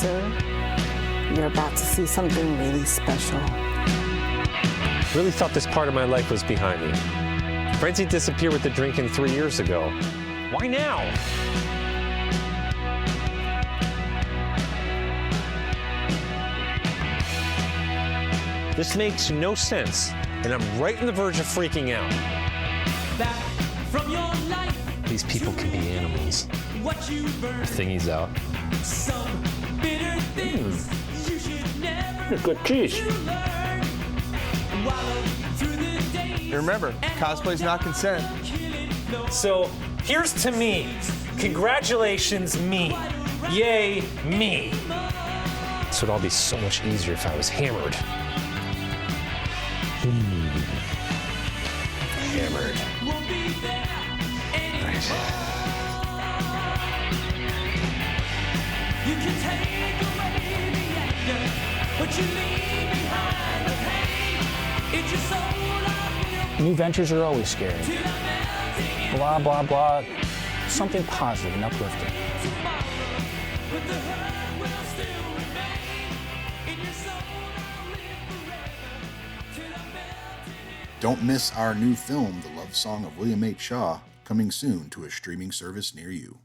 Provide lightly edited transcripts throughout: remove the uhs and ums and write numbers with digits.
sir. You're about to see something really special. Really thought this part of my life was behind me. Frenzy disappeared with the drinking 3 years ago. Why now? This makes no sense, and I'm right on the verge of freaking out. Back from your life. These people can be animals. What you burn. Thingy's out. Some bitter things you should never. Good cheese. Learn. Wallow through the days. Remember, cosplay's not consent. So here's to me. Congratulations, me. Yay, me. This would all be so much easier if I was hammered. Hammered. Won't be there Right. You can take away the anger, but you leave behind the pain. It's your soul I New ventures are always scary. feel till I'm melting Blah, blah, blah. Something positive and uplifting. tomorrow. But the hurt will still remain. In your soul I'll live forever till I'm melting in. Don't miss our new film, The Love Song of William H. Shaw, coming soon to a streaming service near you.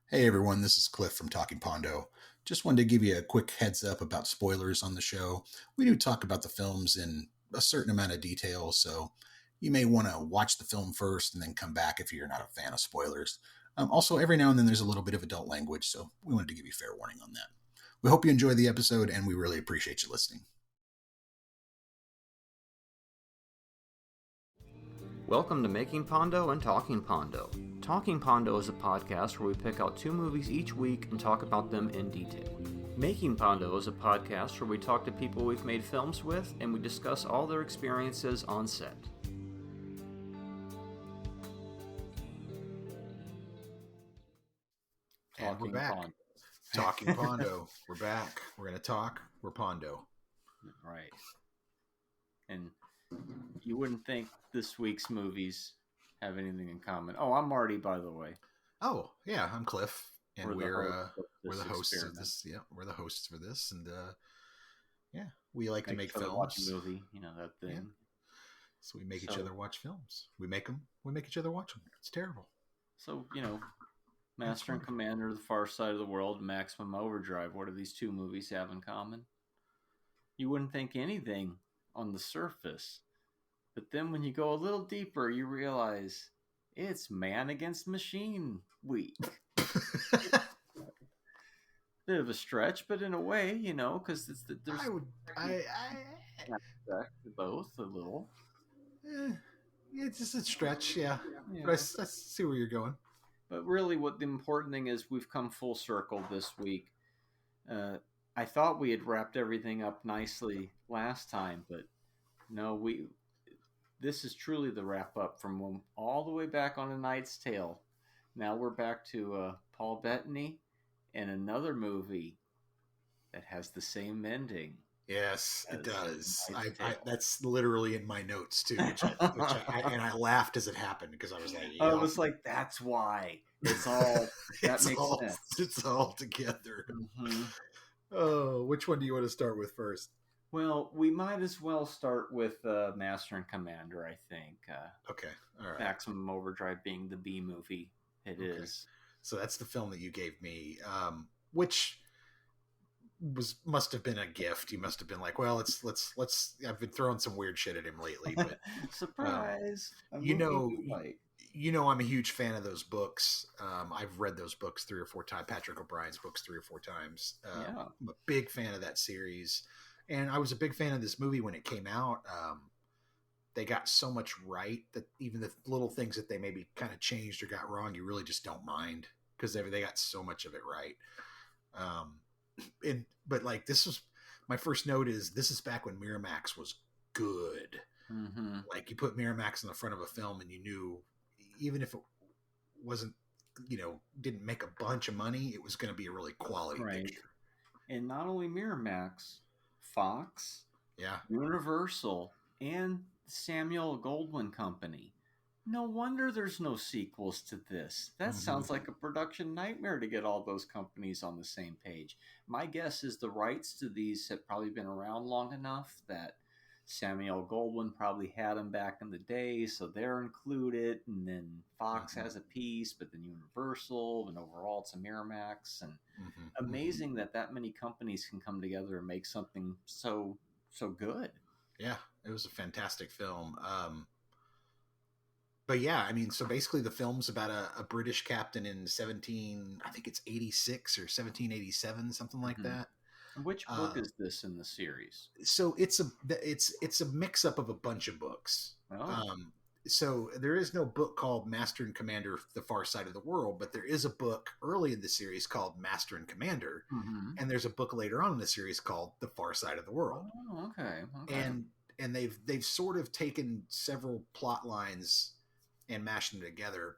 Hey everyone, this is Clif from Talking Pondo. Just wanted to give you a quick heads up about spoilers on the show. We do talk about the films in a certain amount of detail, so you may want to watch the film first and then come back if you're not a fan of spoilers. Also, every now and then there's a little bit of adult language, so we wanted to give you fair warning on that. We hope you enjoy the episode, and we really appreciate you listening. Welcome to Making Pondo and Talking Pondo. Talking Pondo is a podcast where we pick out 2 movies each week and talk about them in detail. Making Pondo is a podcast where we talk to people we've made films with and we discuss all their experiences on set. And we're back. Pondo. Talking Pondo. We're back. We're going to talk. We're Pondo. Right. And you wouldn't think this week's movies have anything in common. Oh, I'm Marty, by the way. Oh, yeah, I'm Cliff. And we're the hosts of experiment. this. Yeah, we're the hosts for this. And yeah, we like to make each other films. watch a movie, that thing. Yeah. So we make each other watch films. We make each other watch them. It's terrible. So, Master and Commander, The Far Side of the World, Maximum Overdrive. What do these 2 movies have in common? You wouldn't think anything on the surface. But then when you go a little deeper, you realize it's man against machine week. Bit of a stretch, but in a way, because there's both a little. It's just a stretch, yeah. But I see where you're going. But really, what the important thing is, we've come full circle this week. I thought we had wrapped everything up nicely last time, but no, this is truly the wrap up from all the way back on A Knight's Tale. Now we're back to Paul Bettany and another movie that has the same ending. Yes, it does. That's literally in my notes too, which I laughed as it happened because I was like, I was like, that's why it's all that makes sense. It's all together. Mm-hmm. Oh, which one do you want to start with first? Well, we might as well start with Master and Commander, I think. Okay, all right. Maximum Overdrive being the B movie. It is. So that's the film that you gave me, which must have been a gift. You must have been like, well, let's. I've been throwing some weird shit at him lately, but surprise! I'm a huge fan of those books. I've read those books 3 or 4 times. Patrick O'Brien's books 3 or 4 times. I'm a big fan of that series. And I was a big fan of this movie when it came out. They got so much right that even the little things that they maybe kind of changed or got wrong, you really just don't mind because they got so much of it right. But like, this was my first note is this is back when Miramax was good. Mm-hmm. Like you put Miramax in the front of a film and you knew even if it wasn't, didn't make a bunch of money, it was going to be a really quality picture. And not only Miramax, Fox, yeah, Universal, and Samuel Goldwyn Company. No wonder there's no sequels to this. That sounds like a production nightmare to get all those companies on the same page. My guess is the rights to these have probably been around long enough that Samuel Goldwyn probably had them back in the day, so they're included, and then Fox has a piece, but then Universal, and overall it's a Miramax, and amazing that many companies can come together and make something so good. Yeah, it was a fantastic film. But yeah, I mean, so basically the film's about a British captain in I think it's 86 or 1787, something like that. Which book is this in the series? So it's a mix up of a bunch of books. Oh. So there is no book called Master and Commander: The Far Side of the World, but there is a book early in the series called Master and Commander, and there's a book later on in the series called The Far Side of the World. Oh, okay. And they've sort of taken several plot lines and mashed them together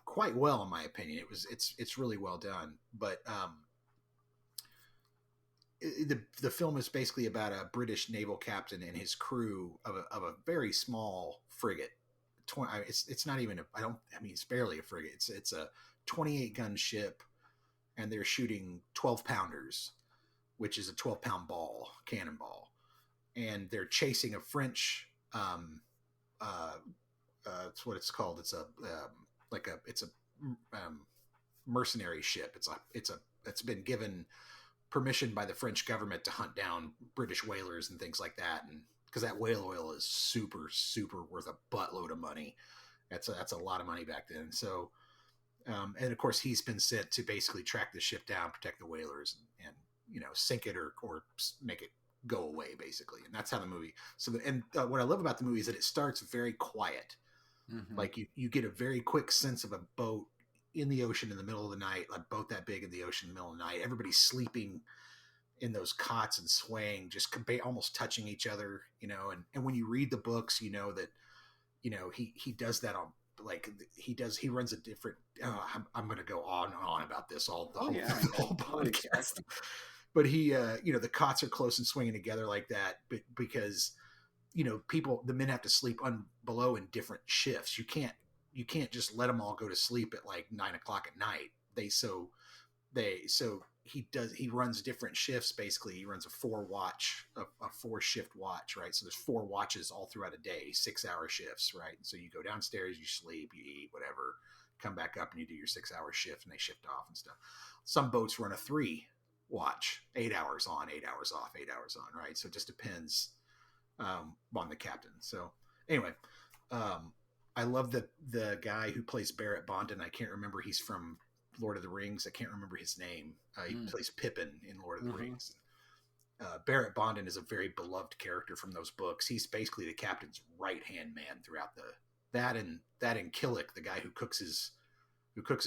quite well, in my opinion. It's really well done, but the film is basically about a British naval captain and his crew of a very small frigate. It's not even it's barely a frigate. It's a 28 gun ship, and they're shooting 12 pounders, which is a 12-pound cannonball, and they're chasing a French. It's what it's called. It's a mercenary ship. It's been given permission by the French government to hunt down British whalers and things like that, and because that whale oil is super worth a buttload of money. That's a lot of money back then. So, and of course he's been sent to basically track the ship down, protect the whalers, and sink it or make it go away, basically. And that's how the movie. So, what I love about the movie is that it starts very quiet. Like you get a very quick sense of a boat in the ocean in the middle of the night, a boat that big in the ocean in the middle of the night. Everybody's sleeping in those cots and swaying, just almost touching each other, and when you read the books, you know that, he does that on, like, he runs a different, I'm going to go on and on about this the whole podcast. But he, the cots are close and swinging together like that because, the men have to sleep below in different shifts. You can't just let them all go to sleep at like 9 o'clock at night. He runs different shifts. Basically, he runs a 4-shift watch, right? So there's 4 watches all throughout a day, 6-hour shifts, right? So you go downstairs, you sleep, you eat, whatever, come back up and you do your 6-hour shift, and they shift off and stuff. Some boats run a 3 watch, 8 hours on, 8 hours off, 8 hours on, right? So it just depends on the captain. So anyway, I love the guy who plays Barrett Bondon. I can't remember. He's from Lord of the Rings. I can't remember his name. He plays Pippin in Lord of the Rings. Barrett Bondon is a very beloved character from those books. He's basically the captain's right-hand man throughout that and Killick, the guy who cooks his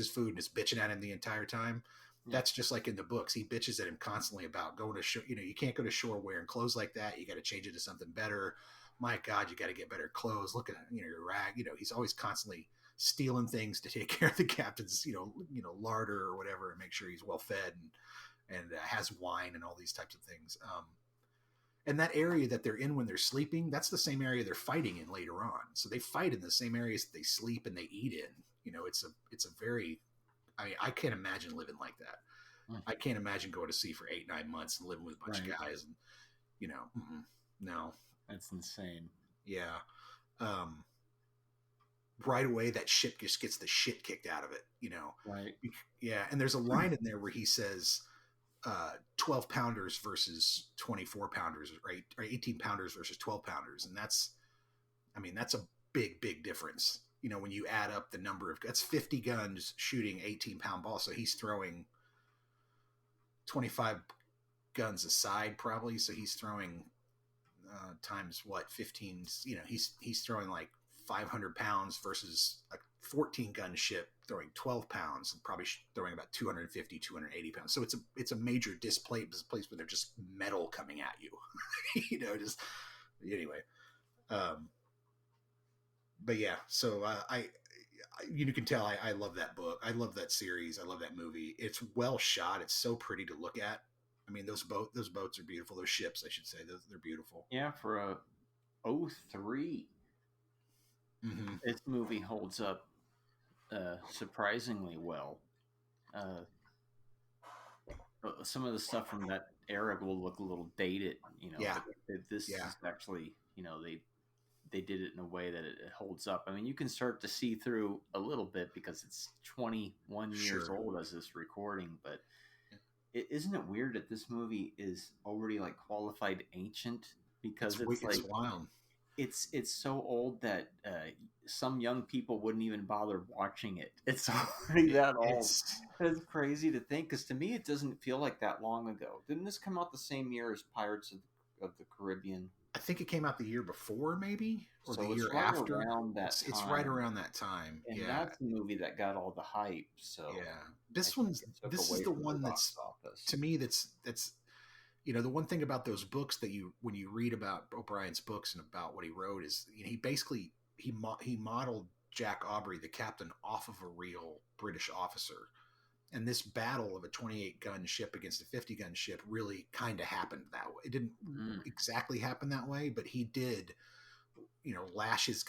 food and is bitching at him the entire time. That's just like in the books. He bitches at him constantly about going to shore. You can't go to shore wearing clothes like that. You got to change it to something better. My God, you got to get better clothes. Look at your rag. He's always constantly stealing things to take care of the captain's larder or whatever, and make sure he's well fed and has wine and all these types of things. And that area that they're in when they're sleeping, that's the same area they're fighting in later on. So they fight in the same areas that they sleep and they eat in. It's a very, I can't imagine living like that. I can't imagine going to sea for 8-9 months and living with a bunch of guys and, no. That's insane. Yeah. Right away, that ship just gets the shit kicked out of it, Right. Yeah. And there's a line in there where he says, 12 pounders versus 24 pounders, right? Or 18 pounders versus 12 pounders. And that's a big difference. When you add up the number that's 50 guns shooting 18-pound balls. So he's throwing 25 guns aside probably. So he's throwing, times 15, he's throwing like 500 pounds versus a 14 gun ship throwing 12 pounds and probably throwing about 250, 280 pounds. So it's a major displace where they're just metal coming at you, anyway. But yeah, so you can tell I love that book. I love that series. I love that movie. It's well shot. It's so pretty to look at. Those boats are beautiful. Those ships, I should say, they're beautiful. Yeah, for a 03. Mm-hmm. This movie holds up surprisingly well. Some of the stuff from that era will look a little dated, Yeah. but this Yeah. is actually, they did it in a way that it holds up. I mean, you can start to see through a little bit because it's 21 years Sure. old as this recording, but isn't it weird that this movie is already like qualified ancient because it's like wild. it's so old that some young people wouldn't even bother watching it. It's already that old. It's It's crazy to think, because to me it doesn't feel like that long ago. Didn't this come out the same year as Pirates of the Caribbean? I think it came out the year before, maybe, or So the it's year right after. around that It's right time. around that time. And Yeah. that's the movie that got all the hype. So Yeah. I This think one's it took this away is the from one box that's office. to me that's the one thing about those books that when you read about O'Brien's books and about what he wrote is he basically he modeled Jack Aubrey, the captain, off of a real British officer. And this battle of a 28 gun ship against a 50 gun ship really kind of happened that way. It didn't exactly happen that way, but he did, lash his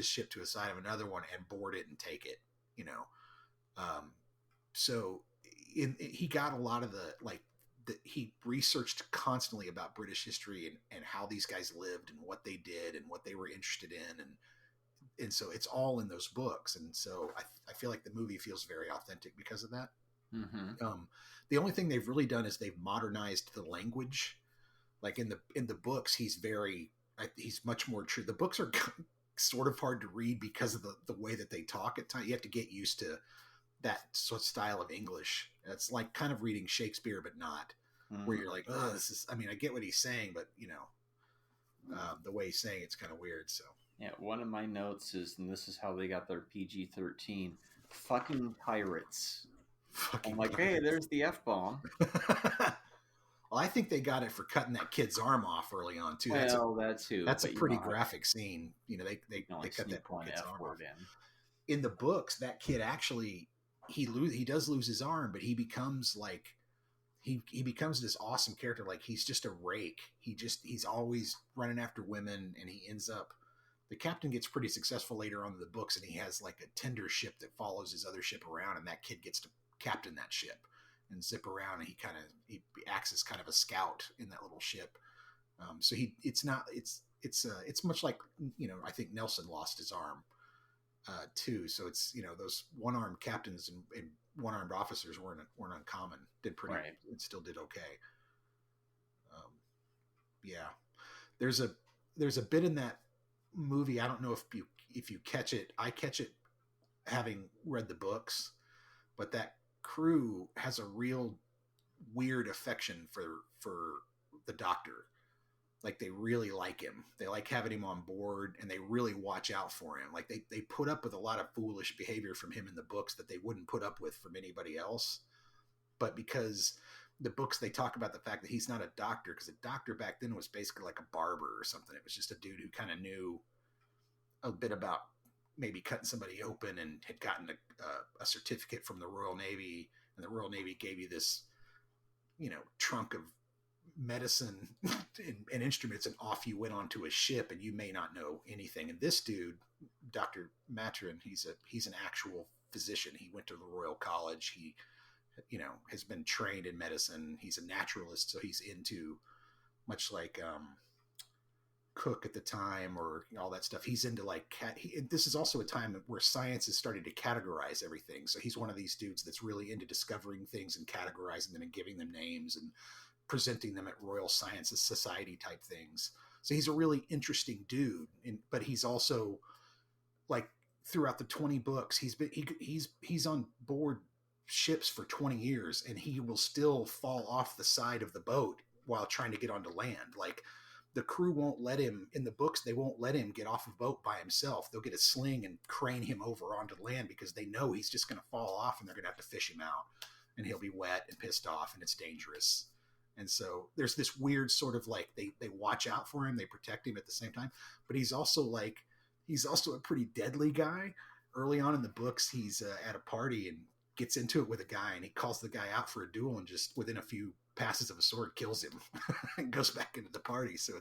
ship to the side of another one and board it and take it, so he got a lot of he researched constantly about British history and how these guys lived and what they did and what they were interested in. And so it's all in those books. And so I feel like the movie feels very authentic because of that. Mm-hmm. The only thing they've really done is they've modernized the language. Like in the books, he's much more true. The books are sort of hard to read because of the way that they talk at times. You have to get used to that sort of style of English. It's like kind of reading Shakespeare, but not where you're like, oh, I get what he's saying, but the way he's saying it's kind of weird. So yeah, one of my notes is, and this is how they got their PG-13, fucking pirates. I'm like, hey, there's the F-bomb. Well, I think they got it for cutting that kid's arm off early on too. That's a pretty graphic scene. They cut that poor kid's arm off. In the books, that kid actually he does lose his arm, but he becomes like he becomes this awesome character. Like he's just a rake. He's always running after women, and he ends up. The captain gets pretty successful later on in the books, and he has like a tender ship that follows his other ship around, and that kid gets to captain that ship and zip around, and he acts as kind of a scout in that little ship. So it's much like I think Nelson lost his arm too. So it's those one-armed captains and one-armed officers weren't uncommon. Did pretty right. It still did okay. Yeah, there's a bit in that movie. I don't know if you catch it. I catch it having read the books, but that crew has a real weird affection for the Doctor. Like they really like him. They like having him on board, and they really watch out for him. Like they put up with a lot of foolish behavior from him in the books that they wouldn't put up with from anybody else. But because the books, they talk about the fact that he's not a doctor, because a doctor back then was basically like a barber or something. It was just a dude who kind of knew a bit about maybe cutting somebody open and had gotten a certificate from the Royal Navy, and the Royal Navy gave you this, trunk of medicine and instruments, and off you went onto a ship, and you may not know anything. And this dude, Dr. Matron, he's an actual physician. He went to the Royal College. He, has been trained in medicine. He's a naturalist, so he's into, much like Cook at the time, or all that stuff. He's into this is also a time where science is starting to categorize everything. So he's one of these dudes that's really into discovering things and categorizing them and giving them names and presenting them at Royal Science Society type things. So he's a really interesting dude. But he's also, like, throughout the 20 books, he's on board ships for 20 years, and he will still fall off the side of the boat while trying to get onto land. Like, the crew won't let him, in the books, they won't let him get off a boat by himself. They'll get a sling and crane him over onto land, because they know he's just going to fall off, and they're going to have to fish him out, and he'll be wet and pissed off, and it's dangerous. And so there's this weird sort of like, they watch out for him, they protect him at the same time, but he's also a pretty deadly guy. Early on in the books, he's at a party and gets into it with a guy, and he calls the guy out for a duel, and just within a few passes of a sword kills him and goes back into the party. So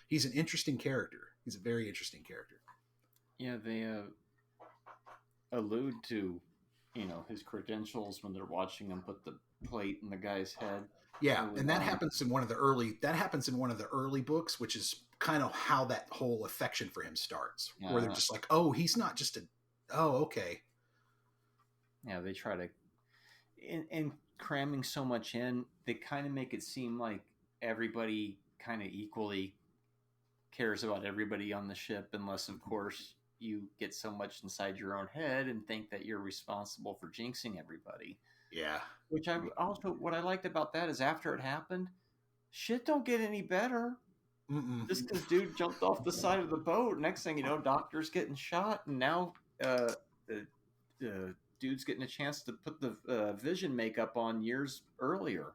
he's an interesting character. He's a very interesting character. Yeah, they allude to, his credentials when they're watching him put the plate in the guy's head. Yeah, early and that on. happens in one of the early books, which is kind of how that whole affection for him starts, where they're just like, oh, he's not just okay. Yeah, they try to, and cramming so much in, they kind of make it seem like everybody kind of equally cares about everybody on the ship, unless, of course, you get so much inside your own head and think that you're responsible for jinxing everybody. Yeah. Which what I liked about that is after it happened, shit don't get any better. Mm-mm. Just because dude jumped off the side of the boat, next thing you know, doctor's getting shot, and now dude's getting a chance to put the vision makeup on years earlier,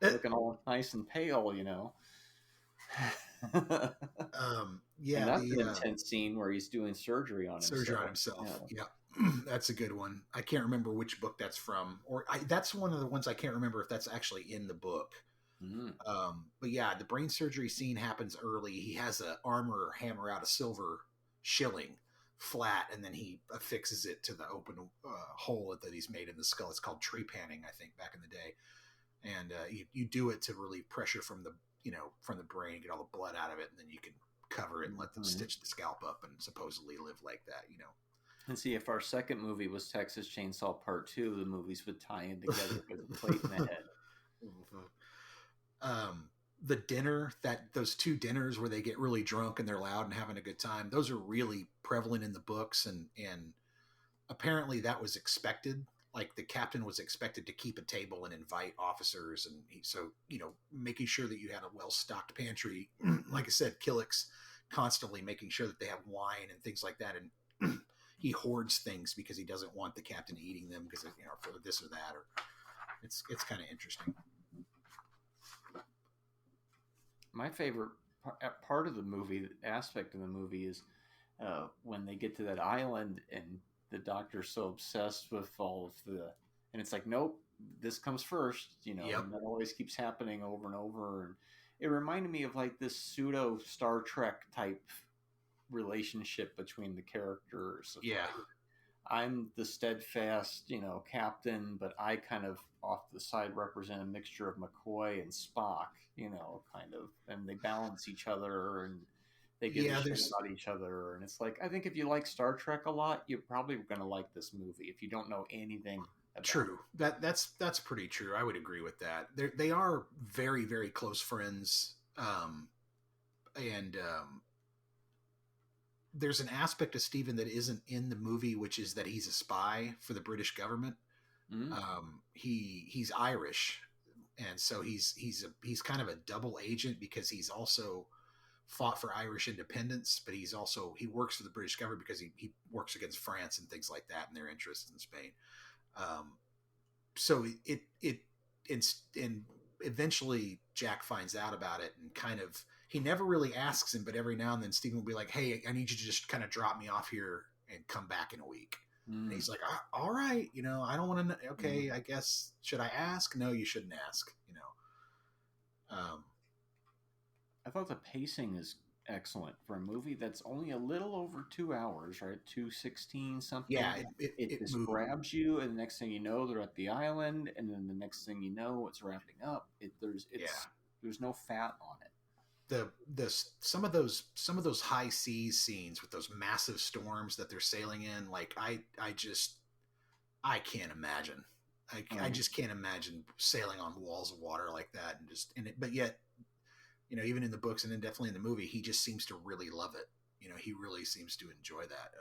looking all nice and pale, Yeah, and that's an intense scene where he's doing surgery on himself. Yeah. That's a good one. I can't remember which book that's from, that's one of the ones I can't remember if that's actually in the book. Mm-hmm. But yeah, the brain surgery scene happens early. He has an armorer hammer out a silver shilling flat, and then he affixes it to the open hole that he's made in the skull. It's called trepanning, I think, back in the day. And you do it to relieve pressure from the brain, get all the blood out of it, and then you can cover it and let them stitch the scalp up and supposedly live like that, And see, if our second movie was Texas Chainsaw Part 2, the movies would tie in together with a plate in the head. The dinner, those two dinners where they get really drunk and they're loud and having a good time, those are really prevalent in the books, and apparently that was expected. Like, the captain was expected to keep a table and invite officers, and making sure that you had a well-stocked pantry. Like I said, Killick's constantly making sure that they have wine and things like that, and he hoards things because he doesn't want the captain eating them because for this or that, or it's kind of interesting. My favorite part of the movie, aspect of the movie, is when they get to that island and the doctor's so obsessed with all of and it's like, nope, this comes first, and that always keeps happening over and over. And it reminded me of like this pseudo Star Trek type relationship between the characters. Yeah. I'm the steadfast, captain, but I kind of off to the side represent a mixture of McCoy and Spock, kind of, and they balance each other and they give a shit about each other. And it's like, I think if you like Star Trek a lot, you're probably going to like this movie if you don't know anything about True. It. That's pretty true. I would agree with that. They are very, very close friends. There's an aspect of Stephen that isn't in the movie, which is that he's a spy for the British government. Mm-hmm. He's Irish, and so he's kind of a double agent because he's also fought for Irish independence, but he works for the British government because he works against France and things like that and their interests in Spain. So and eventually Jack finds out about it, and kind of, he never really asks him, but every now and then Stephen will be like, hey, I need you to just kind of drop me off here and come back in a week. And he's like, all right, I don't want to know. Okay, I guess, should I ask? No, you shouldn't ask, I thought the pacing is excellent for a movie that's only a little over 2 hours, right? 2:16 something. Yeah, it just grabs you, and the next thing you know, they're at the island, and then the next thing you know, it's wrapping up. There's no fat on it. Some of those high seas scenes with those massive storms that they're sailing in, like I can't imagine. I just can't imagine sailing on walls of water like that, but yet, even in the books and then definitely in the movie, he just seems to really love it. He really seems to enjoy that.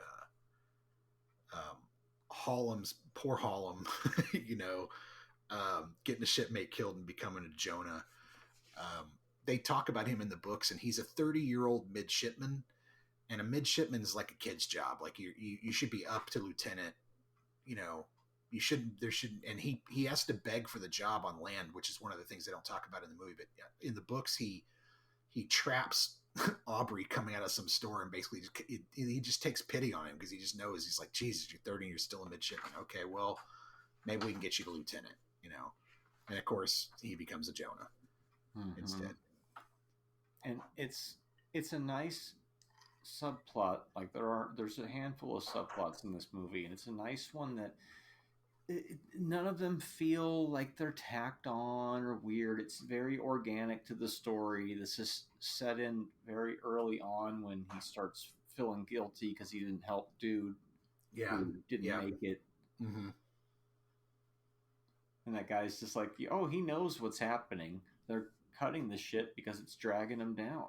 Poor Hallam, getting a shipmate killed and becoming a Jonah. They talk about him in the books, and he's a 30-year-old midshipman, and a midshipman is like a kid's job. Like you should be up to lieutenant, and he has to beg for the job on land, which is one of the things they don't talk about in the movie. But in the books, he traps Aubrey coming out of some store, and basically he just takes pity on him because he just knows, he's like, Jesus, you're 30 and you're still a midshipman. Okay, well, maybe we can get you to lieutenant, and of course he becomes a Jonah instead. And it's a nice subplot. Like there's a handful of subplots in this movie, and it's a nice one that none of them feel like they're tacked on or weird. It's very organic to the story. This is set in very early on when he starts feeling guilty because he didn't help dude who didn't make it. Mm-hmm. And that guy's just like, oh, he knows what's happening. They're cutting the shit because it's dragging him down.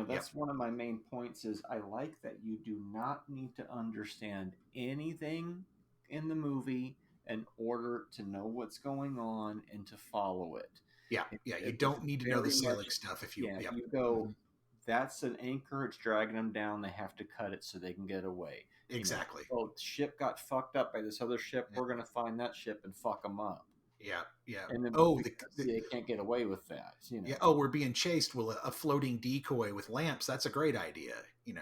That's one of my main points is I like that you do not need to understand anything in the movie in order to know what's going on and to follow it. Yeah. You don't need to know the sailing stuff if you. Yeah, you go, that's an anchor. It's dragging them down. They have to cut it so they can get away. Exactly. The ship got fucked up by this other ship. We're going to find that ship and fuck them up. Yeah. And then they can't get away with that. Yeah. Oh, we're being chased. Well, a floating decoy with lamps. That's a great idea. It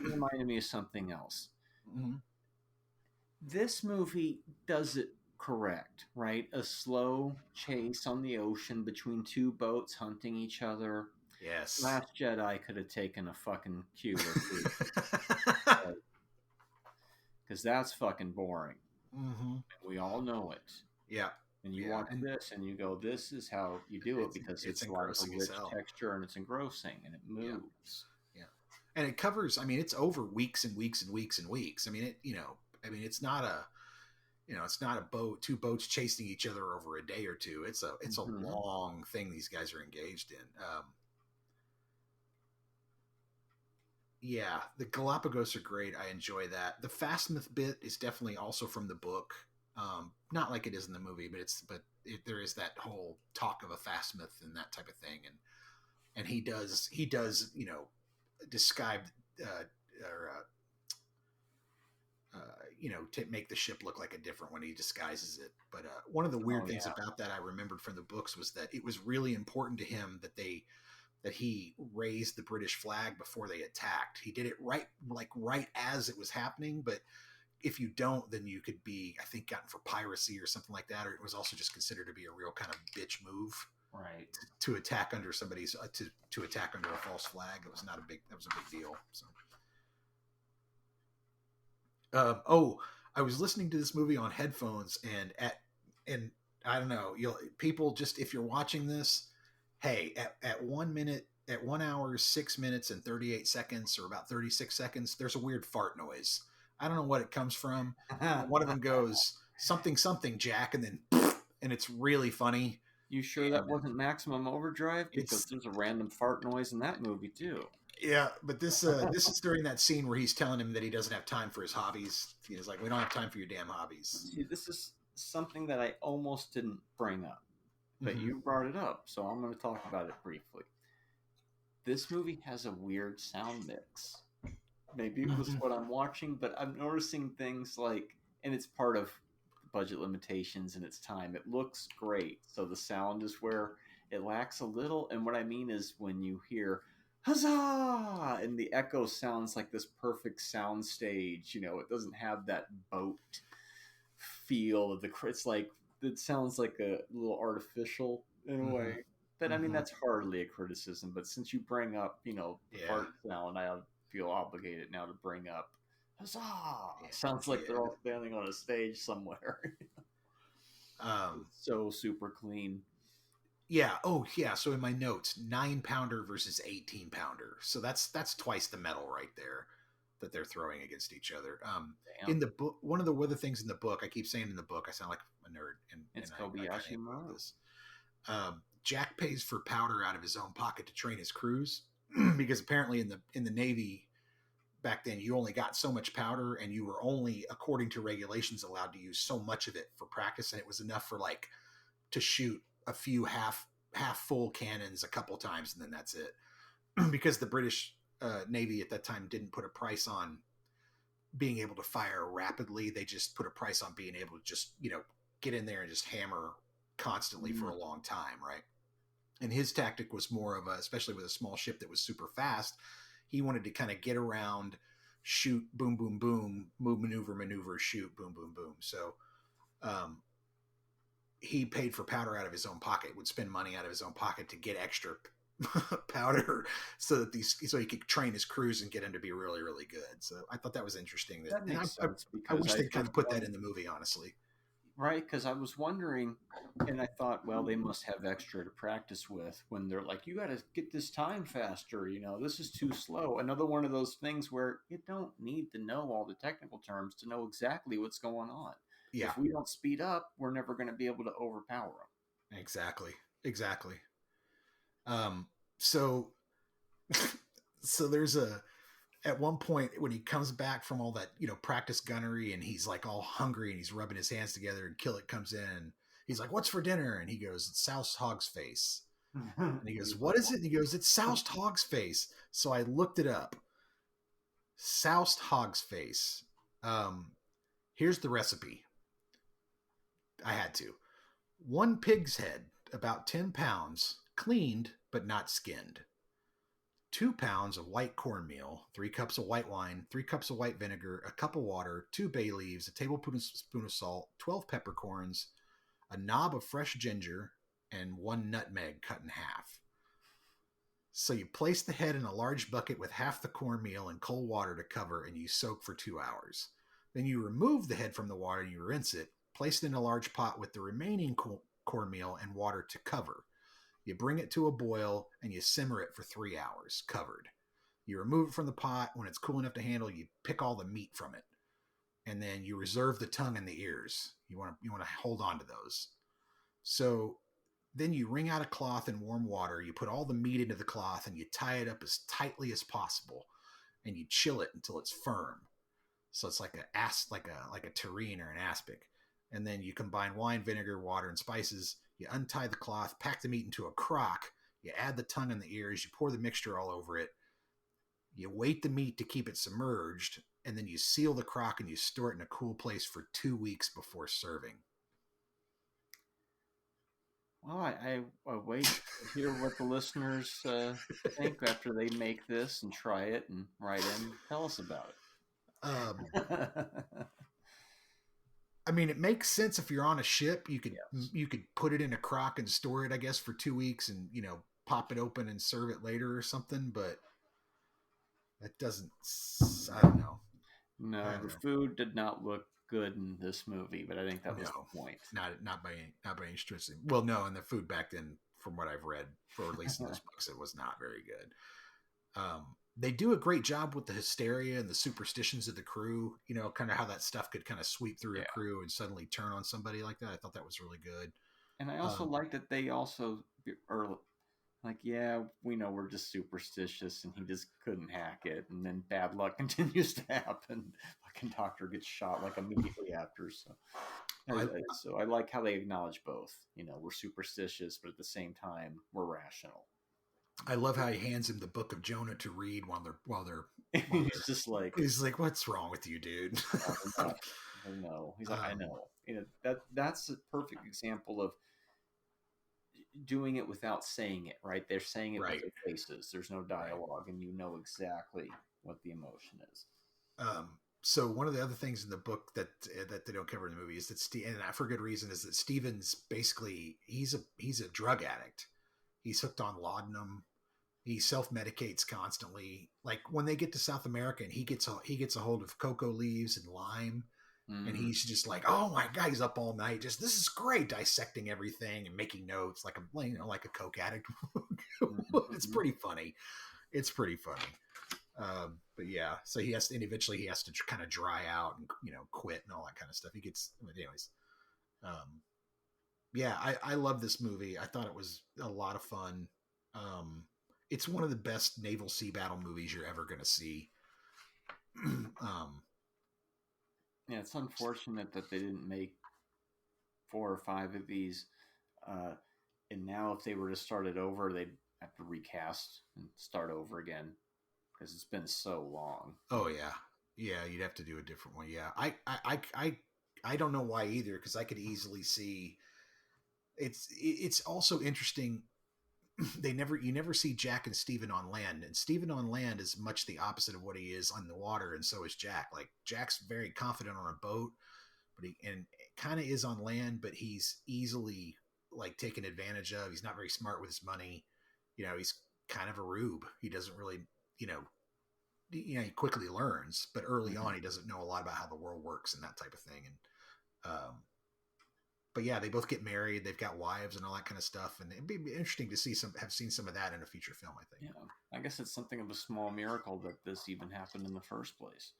reminded me of something else. Mm-hmm. This movie does it correct, right? A slow chase on the ocean between two boats hunting each other. Yes. Last Jedi could have taken a fucking cue or two. Because that's fucking boring. Mm-hmm. And we all know it. Yeah. And you watch this and you go, this is how you do it because it's like a rich texture and it's engrossing and it moves. Yeah. And it covers, it's over weeks and weeks and weeks and weeks. It's not a boat, two boats chasing each other over a day or two. It's a long thing these guys are engaged in. Yeah, the Galapagos are great. I enjoy that. The Fastmouth bit is definitely also from the book. Not like it is in the movie, but there is that whole talk of a Fastmouth and that type of thing. And he does, describe, to make the ship look like a different when he disguises it. But one of the weird things about that I remembered from the books was that it was really important to him that he raised the British flag before they attacked. He did it right as it was happening. But if you don't, then you could be, I think, gotten for piracy or something like that. Or it was also just considered to be a real kind of bitch move, right? To attack under somebody's, to attack under a false flag. That was a big deal. So, I was listening to this movie on headphones and I don't know, people just, if you're watching this, hey, at 1 hour, 6 minutes and 38 seconds or about 36 seconds, there's a weird fart noise. I don't know what it comes from. One of them goes something, Jack, and then, and it's really funny. You sure that wasn't Maximum Overdrive? Because there's a random fart noise in that movie too. Yeah, but this is during that scene where he's telling him that he doesn't have time for his hobbies. He's like, we don't have time for your damn hobbies. See, this is something that I almost didn't bring up, but you brought it up, so I'm going to talk about it briefly. This movie has a weird sound mix. Maybe it was what I'm watching, but I'm noticing things like, and it's part of budget limitations and its time. It looks great, so the sound is where it lacks a little, and what I mean is when you hear huzzah! And the echo sounds like this perfect sound stage. It doesn't have that boat feel of it's like, it sounds like a little artificial in a way. But I mean, that's hardly a criticism. But since you bring up, the fart sound, I feel obligated now to bring up huzzah! Sounds like they're all standing on a stage somewhere. So super clean. Yeah. Oh, yeah. So in my notes, 9-pounder versus 18-pounder. So that's twice the metal right there that they're throwing against each other. In the book, one of the other things in the book, I keep saying in the book, I sound like a nerd. And it's Kobayashi Maru. Jack pays for powder out of his own pocket to train his crews because apparently in the Navy back then, you only got so much powder and you were only, according to regulations, allowed to use so much of it for practice. And it was enough for to shoot a few half full cannons a couple times, and then that's it. Because the British Navy at that time didn't put a price on being able to fire rapidly. They just put a price on being able to just, get in there and just hammer constantly for a long time, right? And his tactic was more of especially with a small ship that was super fast, he wanted to kind of get around, shoot, boom, boom, boom, move, maneuver, shoot, boom, boom, boom. So, he paid for powder out of his own pocket, would spend money out of his own pocket to get extra powder so he could train his crews and get him to be really, really good. So I thought that was interesting. That makes sense I because wish I they'd kind was of put that going- in the movie, honestly. Right, because I was wondering, and I thought, well, they must have extra to practice with when they're like, you got to get this time faster. This is too slow. Another one of those things where you don't need to know all the technical terms to know exactly what's going on. Yeah, If we don't speed up, we're never going to be able to overpower them. exactly. So so there's at one point when he comes back from all that, practice gunnery, and he's like all hungry and he's rubbing his hands together, and Killick comes in and he's like, "What's for dinner?" And he goes, "It's soused hog's face." And he goes, "What is it?" And he goes, "It's soused hog's face." So I looked it up. Soused hog's face. Here's the recipe. I had to. 1 pig's head, about 10 pounds, cleaned but not skinned. 2 pounds of white cornmeal, 3 cups of white wine, 3 cups of white vinegar, a cup of water, 2 bay leaves, a tablespoon of salt, 12 peppercorns, a knob of fresh ginger, and 1 nutmeg cut in half. So you place the head in a large bucket with half the cornmeal and cold water to cover, and you soak for 2 hours. Then you remove the head from the water and you rinse it, place it in a large pot with the remaining cornmeal and water to cover. You bring it to a boil and you simmer it for 3 hours, covered. You remove it from the pot. When it's cool enough to handle, you pick all the meat from it. And then you reserve the tongue and the ears. You want to hold on to those. So then you wring out a cloth in warm water. You put all the meat into the cloth and you tie it up as tightly as possible. And you chill it until it's firm. So it's like a terrine or an aspic. And then you combine wine, vinegar, water, and spices. You untie the cloth, pack the meat into a crock. You add the tongue and the ears. You pour the mixture all over it. You weight the meat to keep it submerged. And then you seal the crock and you store it in a cool place for 2 weeks before serving. Well, I wait to hear what the listeners think after they make this and try it and write in. Tell us about it. I mean, it makes sense if you're on a ship. You could put it in a crock and store it, I guess, for 2 weeks, and pop it open and serve it later or something. But that doesn't. I don't know. No, the food did not look good in this movie, but I think that was the point. Not by any stretch. Well, no, and the food back then, from what I've read, or at least in those books, it was not very good. They do a great job with the hysteria and the superstitions of the crew, kind of how that stuff could kind of sweep through a crew and suddenly turn on somebody like that. I thought that was really good. And I also like that they also are like, yeah, we know we're just superstitious and he just couldn't hack it. And then bad luck continues to happen. Fucking doctor gets shot like immediately after. So I like how they acknowledge both. We're superstitious, but at the same time, we're rational. I love how he hands him the book of Jonah to read while they're He's just like, "What's wrong with you, dude?" I know. He's like, I know. That's a perfect example of doing it without saying it. Right? They're saying it with their faces. There's no dialogue, and you know exactly what the emotion is. So one of the other things in the book that they don't cover in the movie is that and for good reason, is that Steven's basically he's a drug addict. He's hooked on laudanum. He self-medicates constantly. Like when they get to South America and he gets a hold of cocoa leaves and lime, and he's just like, oh my God, he's up all night. Just, this is great. Dissecting everything and making notes like a coke addict. It's pretty funny. But yeah, so eventually he has to kind of dry out and, quit and all that kind of stuff. Anyways. Yeah, I love this movie. I thought it was a lot of fun. It's one of the best naval sea battle movies you're ever going to see. Yeah, it's unfortunate that they didn't make 4 or 5 of these. And now if they were to start it over, they'd have to recast and start over again because it's been so long. Oh, yeah. Yeah, you'd have to do a different one. Yeah, I don't know why either, because I could easily see... It's also interesting. You never see Jack and Steven on land, and Steven on land is much the opposite of what he is on the water, and so is Jack. Like Jack's very confident on a boat, but he kind of is on land, but he's easily like taken advantage of. He's not very smart with his money. kind of a rube. He doesn't really, he quickly learns, but early on he doesn't know a lot about how the world works and that type of thing. And but yeah, they both get married. They've got wives and all that kind of stuff. And it'd be interesting to have seen some of that in a feature film, I think. Yeah, I guess it's something of a small miracle that this even happened in the first place.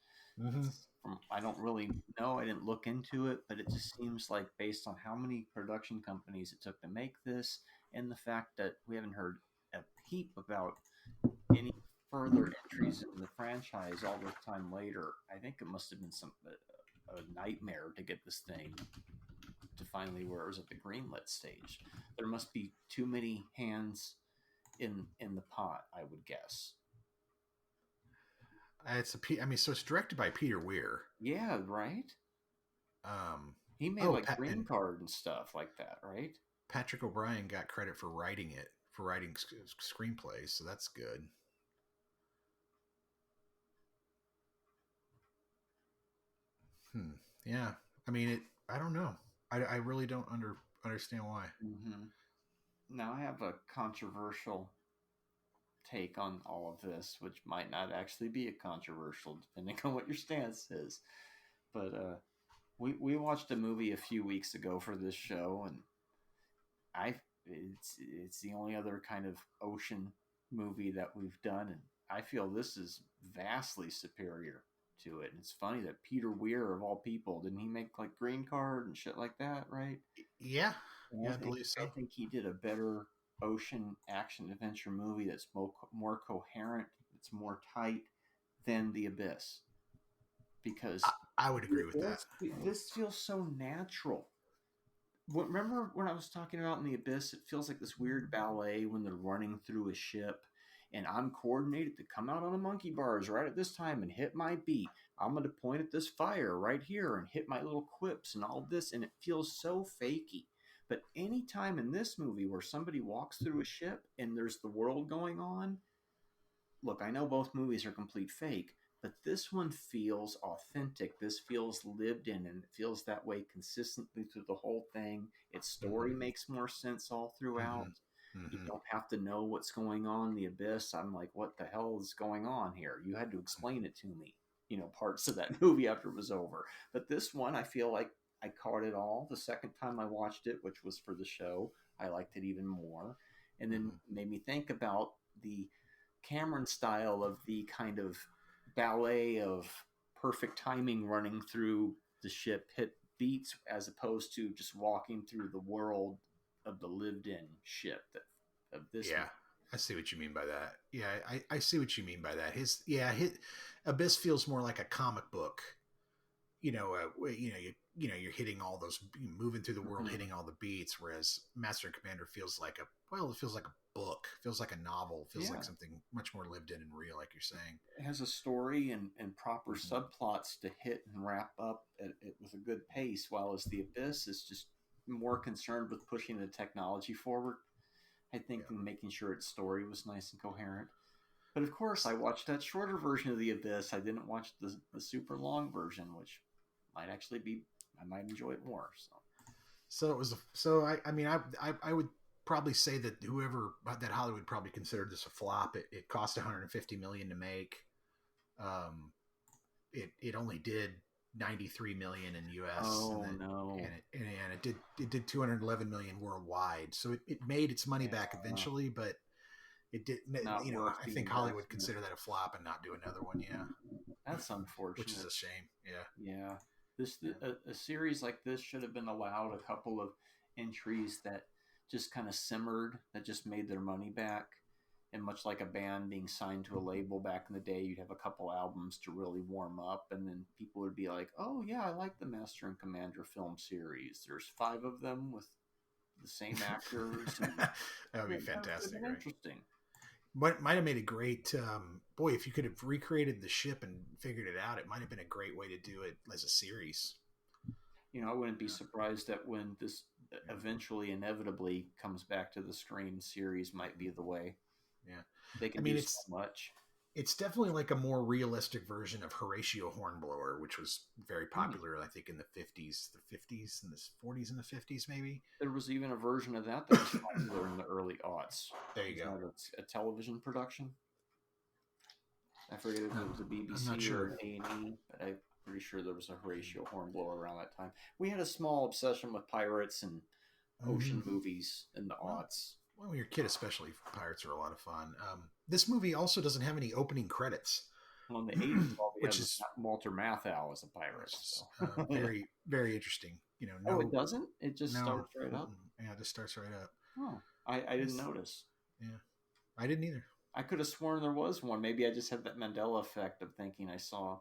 Mm-hmm. I don't really know. I didn't look into it, but it just seems like based on how many production companies it took to make this, and the fact that we haven't heard a peep about any further entries in the franchise all this time later, I think it must have been a nightmare to get this thing to finally where it was at the greenlit stage. There must be too many hands in the pot, I would guess. So it's directed by Peter Weir. Yeah, right. He made Green Card and stuff like that, right? Patrick O'Brien got credit for writing screenplays, so that's good. Yeah, I mean, I don't know. I really don't understand why. Mm-hmm. Now I have a controversial take on all of this, which might not actually be a controversial, depending on what your stance is. But we watched a movie a few weeks ago for this show, and it's the only other kind of ocean movie that we've done, and I feel this is vastly superior to it. And it's funny that Peter Weir, of all people, didn't he make Green Card and shit like that, right? Yeah, And I believe so. I think he did a better ocean action adventure movie that's more coherent, it's more tight than The Abyss. Because I would agree with that. This feels so natural. Remember when I was talking about in The Abyss, it feels like this weird ballet when they're running through a ship, and I'm coordinated to come out on the monkey bars right at this time and hit my beat. I'm going to point at this fire right here and hit my little quips and all this, and it feels so fakey. But any time in this movie where somebody walks through a ship and there's the world going on, look, I know both movies are complete fake, but this one feels authentic. This feels lived in, and it feels that way consistently through the whole thing. Its story makes more sense all throughout. You don't have to know what's going on in The Abyss. I'm like, what the hell is going on here? You had to explain it to me, parts of that movie after it was over. But this one, I feel like I caught it all. The second time I watched it, which was for the show, I liked it even more. And then made me think about the Cameron style of the kind of ballet of perfect timing running through the ship hit beats, as opposed to just walking through the world of the lived-in ship of this. Yeah, I see what you mean by that. Yeah, I see what you mean by that. His Abyss feels more like a comic book. You're hitting all those, moving through the world, hitting all the beats. Whereas Master and Commander feels like it feels like a book, feels like a novel, feels like something much more lived in and real, like you're saying. It has a story and proper subplots to hit and wrap up it with a good pace, while as The Abyss is just more concerned with pushing the technology forward, I think, and making sure its story was nice and coherent. But of course, I watched that shorter version of The Abyss. I didn't watch the super long version, which might actually be, I might enjoy it more. I would probably say that that Hollywood probably considered this a flop. It cost $150 million to make. It only did $93 million in US. Oh, no. And it did $211 million worldwide. So it made its money back eventually, but it did. I think Hollywood consider that a flop and not do another one. Yeah, that's unfortunate. Which is a shame. Yeah. A series like this should have been allowed a couple of entries that just kind of simmered, that just made their money back. And much like a band being signed to a label back in the day, you'd have a couple albums to really warm up, and then people would be like, oh yeah, I like the Master and Commander film series. There's 5 of them with the same actors. That would be fantastic. Right? Interesting. But might have made a great if you could have recreated the ship and figured it out, it might have been a great way to do it as a series. I wouldn't be surprised that when this eventually, inevitably comes back to the screen, series might be the way. Yeah, they can do so much. It's definitely like a more realistic version of Horatio Hornblower, which was very popular, I think, in the 50s and the 40s and the 50s, maybe. There was even a version of that was popular in the early aughts. There you go. A television production. I forget if it was a BBC I'm not sure. or an A&E, but I'm pretty sure there was a Horatio Hornblower around that time. We had a small obsession with pirates and ocean movies in the aughts. Well, when you're a kid, especially, pirates are a lot of fun. This movie also doesn't have any opening credits. Well, in the 80s, which is Walter Matthau as a pirate. So. Very, very interesting. It doesn't? It just starts right up? Yeah, it just starts right up. Oh, I didn't notice. Yeah, I didn't either. I could have sworn there was one. Maybe I just had that Mandela effect of thinking I saw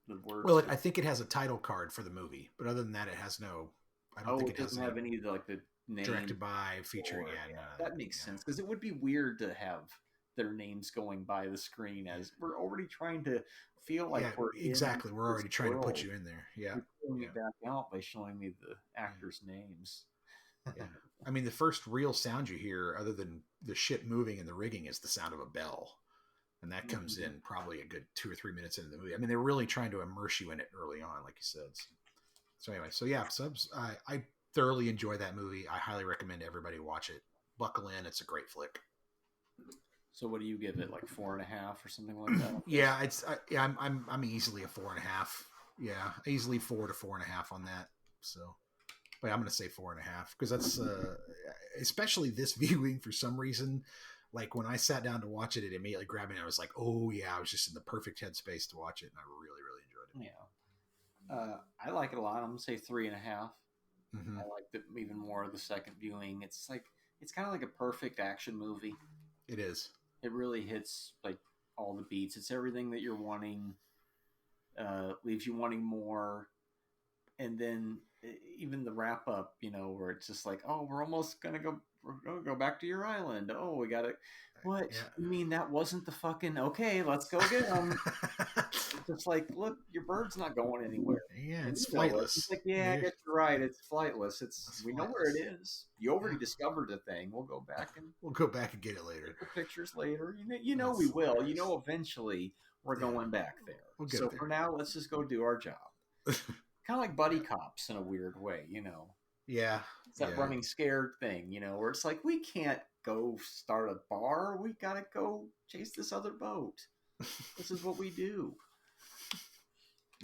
the words. Well, I think it has a title card for the movie, but other than that, it has no. I don't think it doesn't have any the name directed by, featuring. That makes sense because it would be weird to have their names going by the screen as we're already trying to feel like we're exactly. We're already trying to put you in there. Yeah, you're pulling it back out by showing me the actors' names. Yeah. I mean, the first real sound you hear, other than the ship moving and the rigging, is the sound of a bell. And that comes in probably a good 2 or 3 minutes into the movie. I mean, they're really trying to immerse you in it early on, like you said. So anyway, I thoroughly enjoy that movie. I highly recommend everybody watch it. Buckle in. It's a great flick. So what do you give it, like 4.5 or something like that? Yeah, I'm easily a 4.5. Yeah, easily 4 to 4.5 on that. So, but I'm going to say 4.5 because that's especially this viewing for some reason. Like when I sat down to watch it, it immediately grabbed me. And I was like, "Oh yeah!" I was just in the perfect headspace to watch it, and I really, really enjoyed it. Yeah, I like it a lot. I'm gonna say 3.5. Mm-hmm. I liked it even more the second viewing. It's kind of like a perfect action movie. It is. It really hits like all the beats. It's everything that you're wanting. Leaves you wanting more, and then even the wrap up, where it's just like, oh, we're gonna go back to your island. Oh, we gotta. What? Yeah. You mean that wasn't the fucking okay? Let's go get them. It's like, look, your bird's not going anywhere. Yeah, it's flightless. It's like, yeah, I guess you're right. It's flightless. We know where it is. You already discovered the thing. We'll go back and get it later. Take the pictures later. You know we will. Eventually we're going back there. We'll get so there. For now, let's just go do our job. Kind of like buddy cops in a weird way, Yeah. It's that running scared thing, where it's like, we can't go start a bar. We got to go chase this other boat. This is what we do.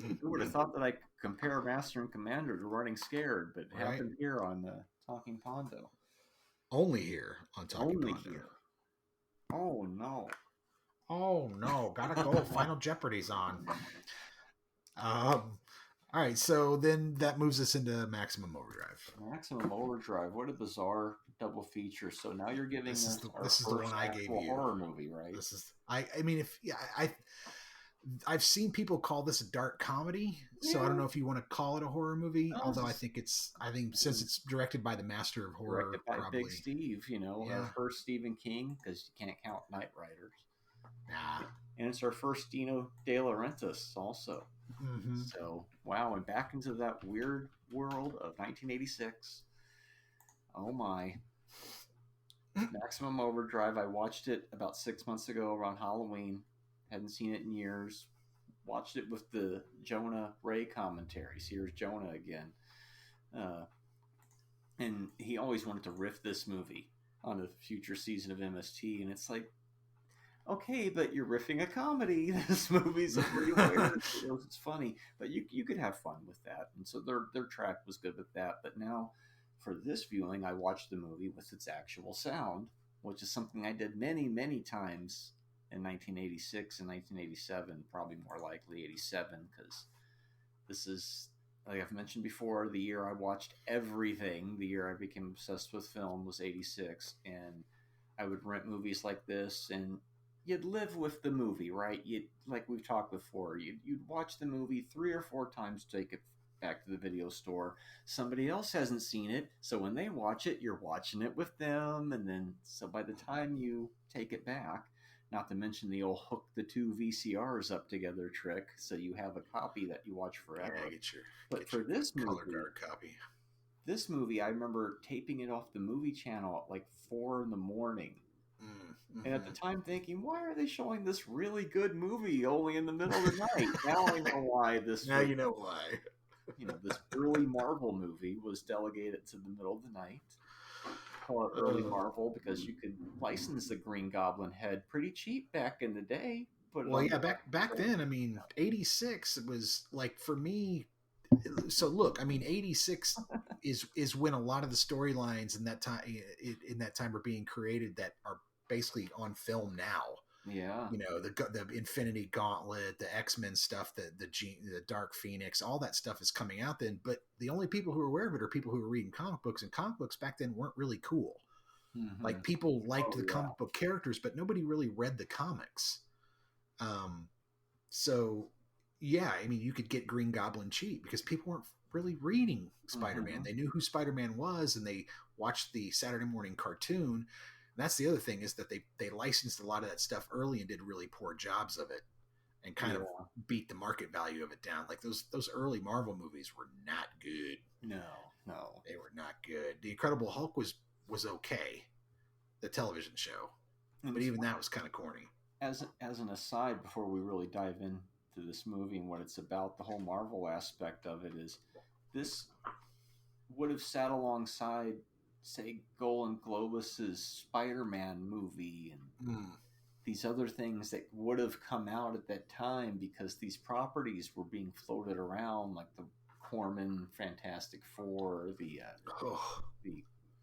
Who would have thought that I could compare Master and Commander to Running Scared, but it happened here on Talking Pondo. Only here on Talking Pondo. Here. Oh, no. Oh, no. Gotta go. Final Jeopardy's on. All right, so then that moves us into Maximum Overdrive. Maximum Overdrive. What a bizarre double feature. So now you're giving this us this is the one I gave you. Horror movie, right? This is I mean I've seen people call this a dark comedy, so I don't know if you want to call it a horror movie. Although I think since it's directed by the master of horror, directed by probably Big Steve, our first Stephen King, because you can't count Night Riders. Nah. And it's our first Dino De Laurentiis also. Mm-hmm. So wow, and back into that weird world of 1986. Oh my. Maximum Overdrive. I watched it about 6 months ago around Halloween. Hadn't seen it in years. Watched it with the Jonah Ray commentaries. Here's Jonah again. And he always wanted to riff this movie on a future season of MST. And it's like, okay, but you're riffing a comedy. This movie's pretty weird. It's funny, but you could have fun with that. And so their track was good with that. But now for this viewing, I watched the movie with its actual sound, which is something I did many, many times in 1986 and 1987, probably more likely 87, because this is, like I've mentioned before, the year I watched everything. The year I became obsessed with film was 86, and I would rent movies like this, and you'd live with the movie, right? Like we've talked before, you'd watch the movie 3 or 4 times to take it back to the video store. Somebody else hasn't seen it, so when they watch it, you're watching it with them, and then so by the time you take it back, not to mention the old hook the 2 VCRs up together trick, so you have a copy that you watch forever. Yeah, for this movie, color guard copy. This movie, I remember taping it off the movie channel at like 4 in the morning And at the time thinking, why are they showing this really good movie only in the middle of the night? Now I know why this. Now you know why. This early Marvel movie was delegated to the middle of the night. Call it early Marvel because you could license the Green Goblin head pretty cheap back in the day. Well, yeah, back then, I mean, 86 was like, for me. So look, I mean, 86 is when a lot of the storylines in that time were being created that are basically on film now. Yeah, the Infinity Gauntlet, the X-Men stuff, the Dark Phoenix, all that stuff is coming out then. But the only people who are aware of it are people who are reading comic books, and comic books back then weren't really cool. Mm-hmm. Like, people liked the comic book characters, but nobody really read the comics. So yeah, I mean, you could get Green Goblin cheap because people weren't really reading Spider-Man. Mm-hmm. They knew who Spider-Man was, and they watched the Saturday morning cartoon. And that's the other thing, is that they licensed a lot of that stuff early and did really poor jobs of it, and kind of beat the market value of it down. Like those early Marvel movies were not good. No, they were not good. The Incredible Hulk was okay, the television show, but even that was kind of corny. As an aside, before we really dive into this movie and what it's about, the whole Marvel aspect of it is this would have sat alongside, say, Golan Globus's Spider-Man movie and these other things that would have come out at that time, because these properties were being floated around, like the Corman Fantastic Four, the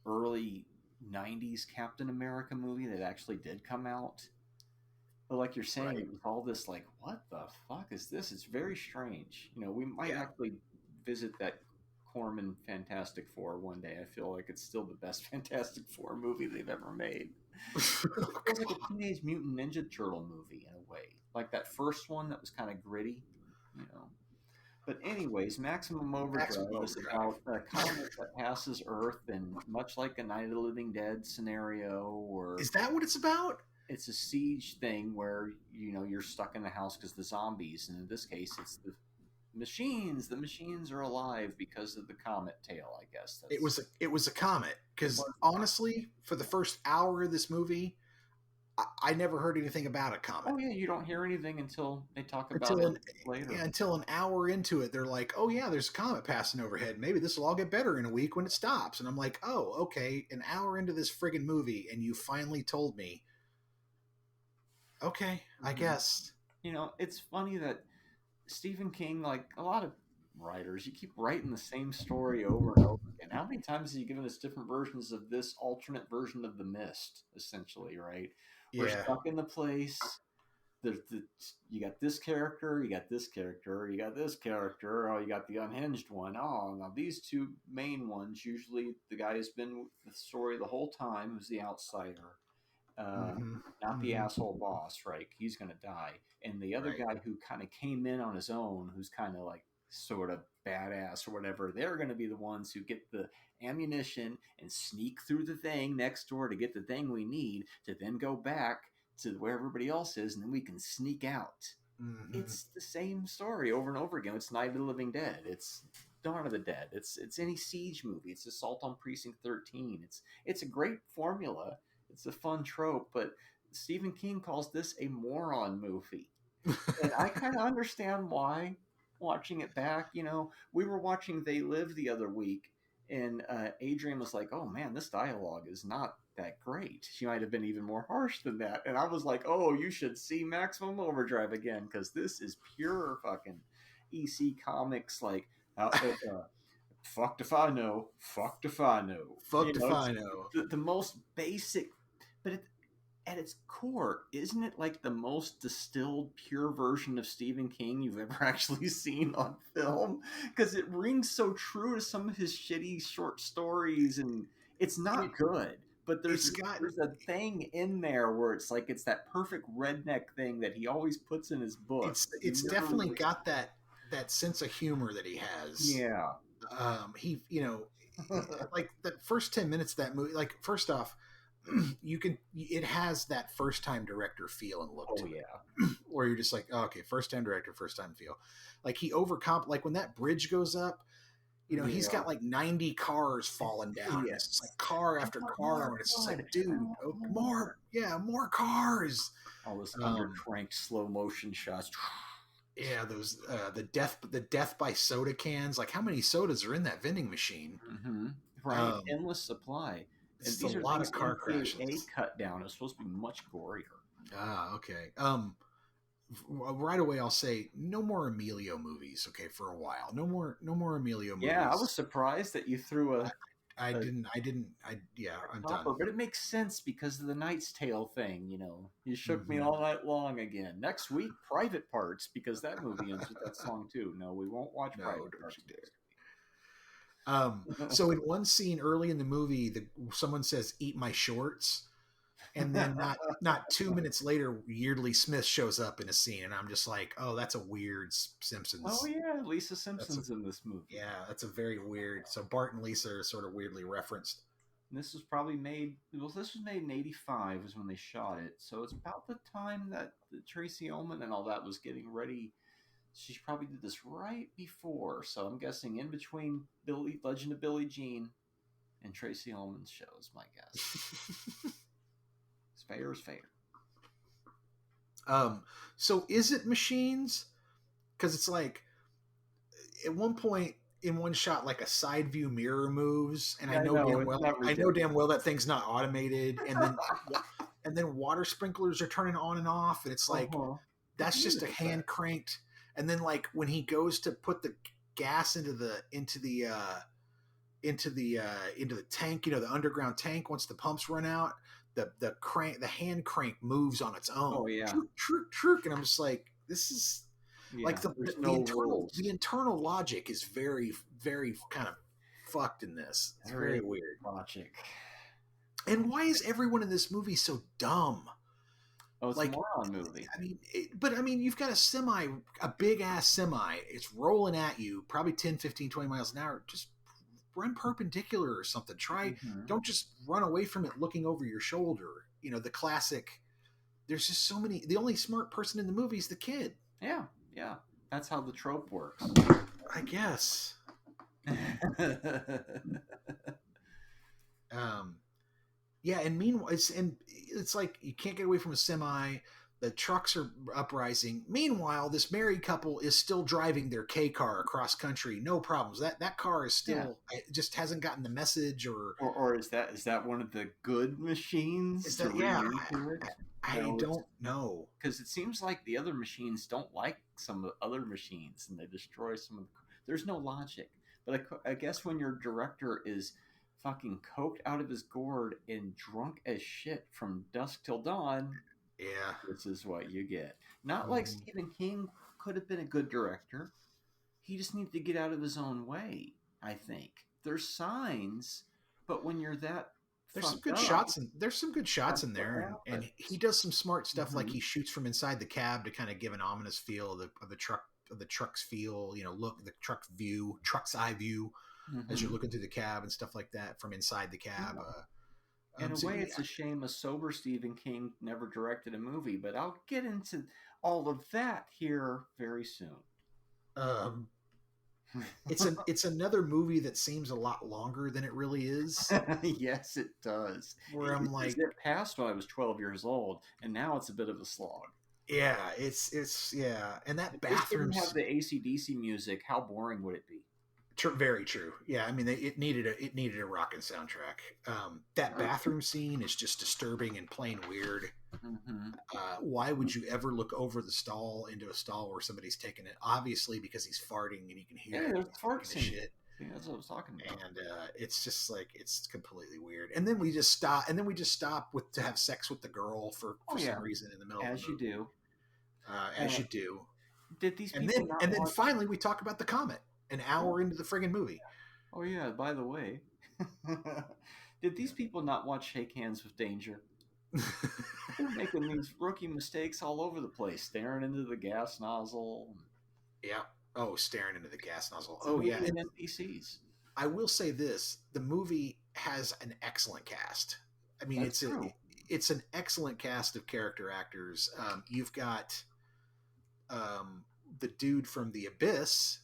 early 90s Captain America movie that actually did come out. But like you're saying, it was all this like, what the fuck is this? It's very strange. We might actually visit that Corman Fantastic Four one day. I feel like it's still the best Fantastic Four movie they've ever made. It feels like a Teenage Mutant Ninja Turtle movie in a way. Like that first one that was kind of gritty, But anyways, Maximum Overdrive is about a comet that passes Earth, and much like a Night of the Living Dead scenario, or is that what it's about? It's a siege thing where you're stuck in the house because the zombies, and in this case, it's the machines. The machines are alive because of the comet tail, I guess. It was a comet, because honestly, for the first hour of this movie, I never heard anything about a comet. Oh yeah, you don't hear anything until they talk about it later. Yeah, until an hour into it, they're like, "Oh yeah, there's a comet passing overhead. Maybe this will all get better in a week when it stops." And I'm like, "Oh, okay." An hour into this friggin' movie, and you finally told me. Okay, I guess. It's funny that Stephen King, like a lot of writers, you keep writing the same story over and over again. How many times have you given us different versions of this alternate version of The Mist, essentially, right? We're stuck in the place. You got this character, you got this character, you got this character, oh, you got the unhinged one. Oh, now these two main ones, usually the guy has been with the story the whole time, who's the outsider. Not the asshole boss, right? He's going to die. And the other guy who kind of came in on his own, who's kind of like sort of badass or whatever, they're going to be the ones who get the ammunition and sneak through the thing next door to get the thing we need to then go back to where everybody else is, and then we can sneak out. It's the same story over and over again. It's Night of the Living Dead. It's Dawn of the Dead. It's any siege movie. It's Assault on Precinct 13. It's a great formula. It's a fun trope, but Stephen King calls this a moron movie. And I kind of understand why, watching it back. We were watching They Live the other week, and Adrian was like, oh man, this dialogue is not that great. She might have been even more harsh than that. And I was like, oh, you should see Maximum Overdrive again, because this is pure fucking EC Comics, like, fucked if I know, fucked if I know. Fucked if I know. The most basic, but at its core, isn't it like the most distilled, pure version of Stephen King you've ever actually seen on film? Because it rings so true to some of his shitty short stories, and it's not good. But there's a thing in there where it's like it's that perfect redneck thing that he always puts in his books. It's definitely got that sense of humor that he has. Yeah. He, like the first 10 minutes of that movie, like, first off, it has that first time director feel and look to it, where you're just like, oh, okay, first time director, first time feel. Like, he like when that bridge goes up, You know, he's got like 90 cars falling down. Yes. It's just like car after car, and it's just like, dude, more cars. All this under-cranked slow motion shots. Yeah, those the death by soda cans. Like, how many sodas are in that vending machine? Mm-hmm. Right, endless supply. And It's a lot of car crashes. A cut down is supposed to be much gorier. Ah, okay. Right away, I'll say no more Emilio movies. Okay, for a while, no more Emilio movies. Yeah, I was surprised that you threw I'm done. topper, but it makes sense because of the Knight's Tale thing. You know, you shook me all night long again. Next week, Private Parts, because that movie ends with that song too. No, we won't watch Private Parts. So in one scene early in the movie, someone says, "Eat my shorts," and then not 2 minutes later, Yeardley Smith shows up in a scene, and I'm just like, "Oh, that's a weird Simpsons." Oh yeah, Lisa Simpson's in this movie. Yeah, that's a very weird. So Bart and Lisa are sort of weirdly referenced. And this was probably made. Well, this was made in '85 was when they shot it. So it's about the time that Tracy Ullman and all that was getting ready. She probably did this right before. So I'm guessing in between Legend of Billie Jean and Tracy Ullman's show is my guess. Fair is fair. So is it machines? Because it's like at one point in one shot, like a side view mirror moves, and I know damn well that thing's not automated, and then water sprinklers are turning on and off, and it's like that's just a hand cranked. And then like when he goes to put the gas into the tank, you know, the underground tank, once the pumps run out, the hand crank moves on its own. Oh yeah. Trook, and I'm just like, this is like the internal logic is very, very kind of fucked in this. It's very weird logic. And why is everyone in this movie so dumb? Oh, it's like, a moron movie. I mean, you've got a big ass semi. It's rolling at you, probably 10, 15, 20 miles an hour. Just run perpendicular or something. Don't just run away from it looking over your shoulder. You know, the classic, there's just so many, the only smart person in the movie is the kid. Yeah. That's how the trope works. I guess. Yeah, and meanwhile, it's like you can't get away from a semi. The trucks are uprising. Meanwhile, this married couple is still driving their K car across country, no problems. That car is still it just hasn't gotten the message, or is that one of the good machines? Is that I don't know, because it seems like the other machines don't like some of the other machines, and they destroy some of the. There's no logic, but I guess when your director is fucking coked out of his gourd and drunk as shit from dusk till dawn, this is what you get. Not like Stephen King could have been a good director. He just needed to get out of his own way, I think. There's signs, but when you're that there's some good shots in there, and he does some smart stuff, like he shoots from inside the cab to kind of give an ominous feel of the truck's feel, you know, look, the truck's eye view as you're looking through the cab and stuff like that from inside the cab. In a way, it's a shame a sober Stephen King never directed a movie, but I'll get into all of that here very soon. It's another movie that seems a lot longer than it really is. Yes, it does. Where I'm like, it passed when I was 12 years old, and now it's a bit of a slog. Yeah, it's and that bathroom. If it didn't have the AC/DC music, how boring would it be? Very true. Yeah, I mean, it needed a rockin' soundtrack. That bathroom scene is just disturbing and plain weird. Why would you ever look over the stall into a stall where somebody's taking it? Obviously, because he's farting and you can hear it. Shit. Yeah, that's what I was talking about. And it's just like it's completely weird. And then we just stop. To have sex with the girl for some reason in the middle. As of the movie. You do. As you do. Did these people and then finally we talk about the comet. An hour into the friggin' movie. Oh yeah, by the way. Did these people not watch Shake Hands with Danger? They're making these rookie mistakes all over the place, staring into the gas nozzle. Yeah. Oh, staring into the gas nozzle. Oh yeah. And NPCs. I will say this, the movie has an excellent cast. I mean, it's an excellent cast of character actors. You've got the dude from The Abyss,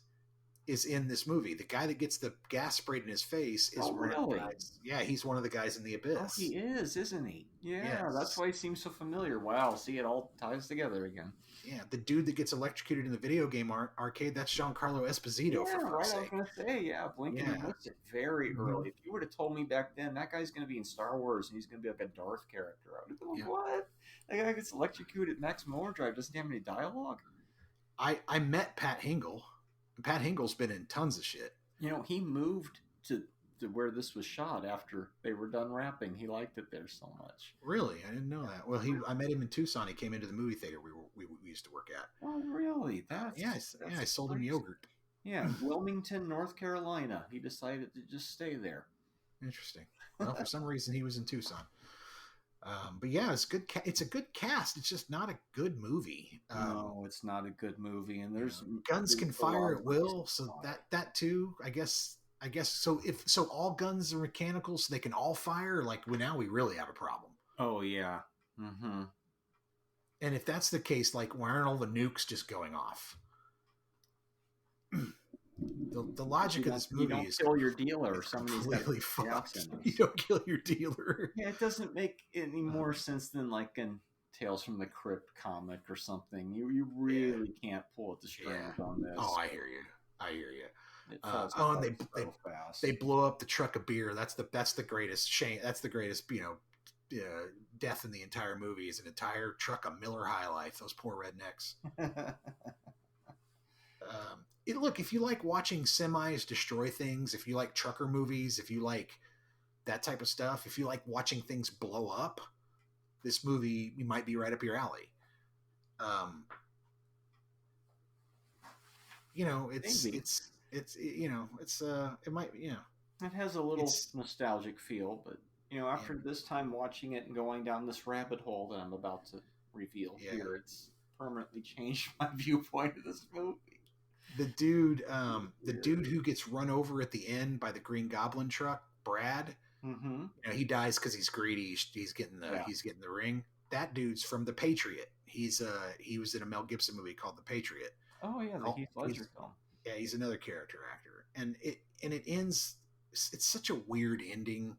is in this movie. The guy that gets the gas sprayed in his face is one of the guys. Yeah, he's one of the guys in the Abyss. Oh, he is, isn't he? Yeah, Yes. that's why he seems so familiar. Wow, see, it all ties together again. Yeah, the dude that gets electrocuted in the video game arcade, that's Giancarlo Esposito, Yeah, for right. fuck's I was sake. going to say, yeah, blinking and missed it very early. If you would have told me back then that guy's going to be in Star Wars and he's going to be like a Darth character, I would have been like, Yeah. what? That guy gets electrocuted at Maximum Overdrive, doesn't have any dialogue. I met Pat Hingle. Pat Hingle's been in tons of shit. You know, he moved to where this was shot after they were done wrapping. He liked it there so much. Really? I didn't know that. Well, I met him in Tucson. He came into the movie theater we used to work at. Oh, really? I sold him yogurt. Yeah, Wilmington, North Carolina. He decided to just stay there. Interesting. Well, for some reason, he was in Tucson. But yeah, it's good. It's a good cast. It's just not a good movie. No, it's not a good movie, and there's guns can there's a fire lot at will, of so that too. I guess so. If all guns are mechanical, so they can all fire. Like now, we really have a problem. Oh yeah. Mm-hmm. And if that's the case, like why aren't all the nukes just going off? The logic of this movie you don't is kill your dealer. Somebody's completely got fucked. You don't kill your dealer. Yeah, it doesn't make any more sense than like in Tales from the Crypt comic or something. You really can't pull at the strings on this. Oh, I hear you. It falls and apart so fast. they blow up the truck of beer. That's the greatest shame. That's the greatest death in the entire movie is an entire truck of Miller High Life. Those poor rednecks. Look, if you like watching semis destroy things, if you like trucker movies, if you like that type of stuff, if you like watching things blow up, this movie might be right up your alley. It might, It has a little nostalgic feel, but after this time watching it and going down this rabbit hole that I'm about to reveal here, it's permanently changed my viewpoint of this movie. The dude who gets run over at the end by the Green Goblin truck, Brad. Mm-hmm. He dies because he's greedy. He's getting the ring. That dude's from The Patriot. He was in a Mel Gibson movie called The Patriot. Oh yeah, the Heath Ledger film. Yeah, he's another character actor, and it ends. It's such a weird ending,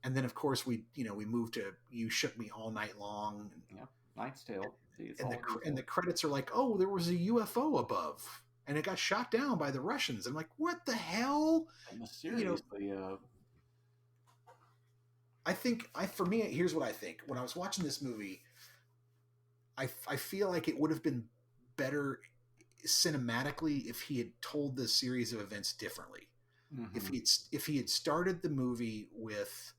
and then of course we move to You Shook Me All Night Long. Yeah, Knight's Tale. See, and the credits are like, oh, there was a UFO above, and it got shot down by the Russians. I'm like, what the hell? Seriously, for me, here's what I think. When I was watching this movie, I feel like it would have been better cinematically if he had told the series of events differently. Mm-hmm. If he had started the movie with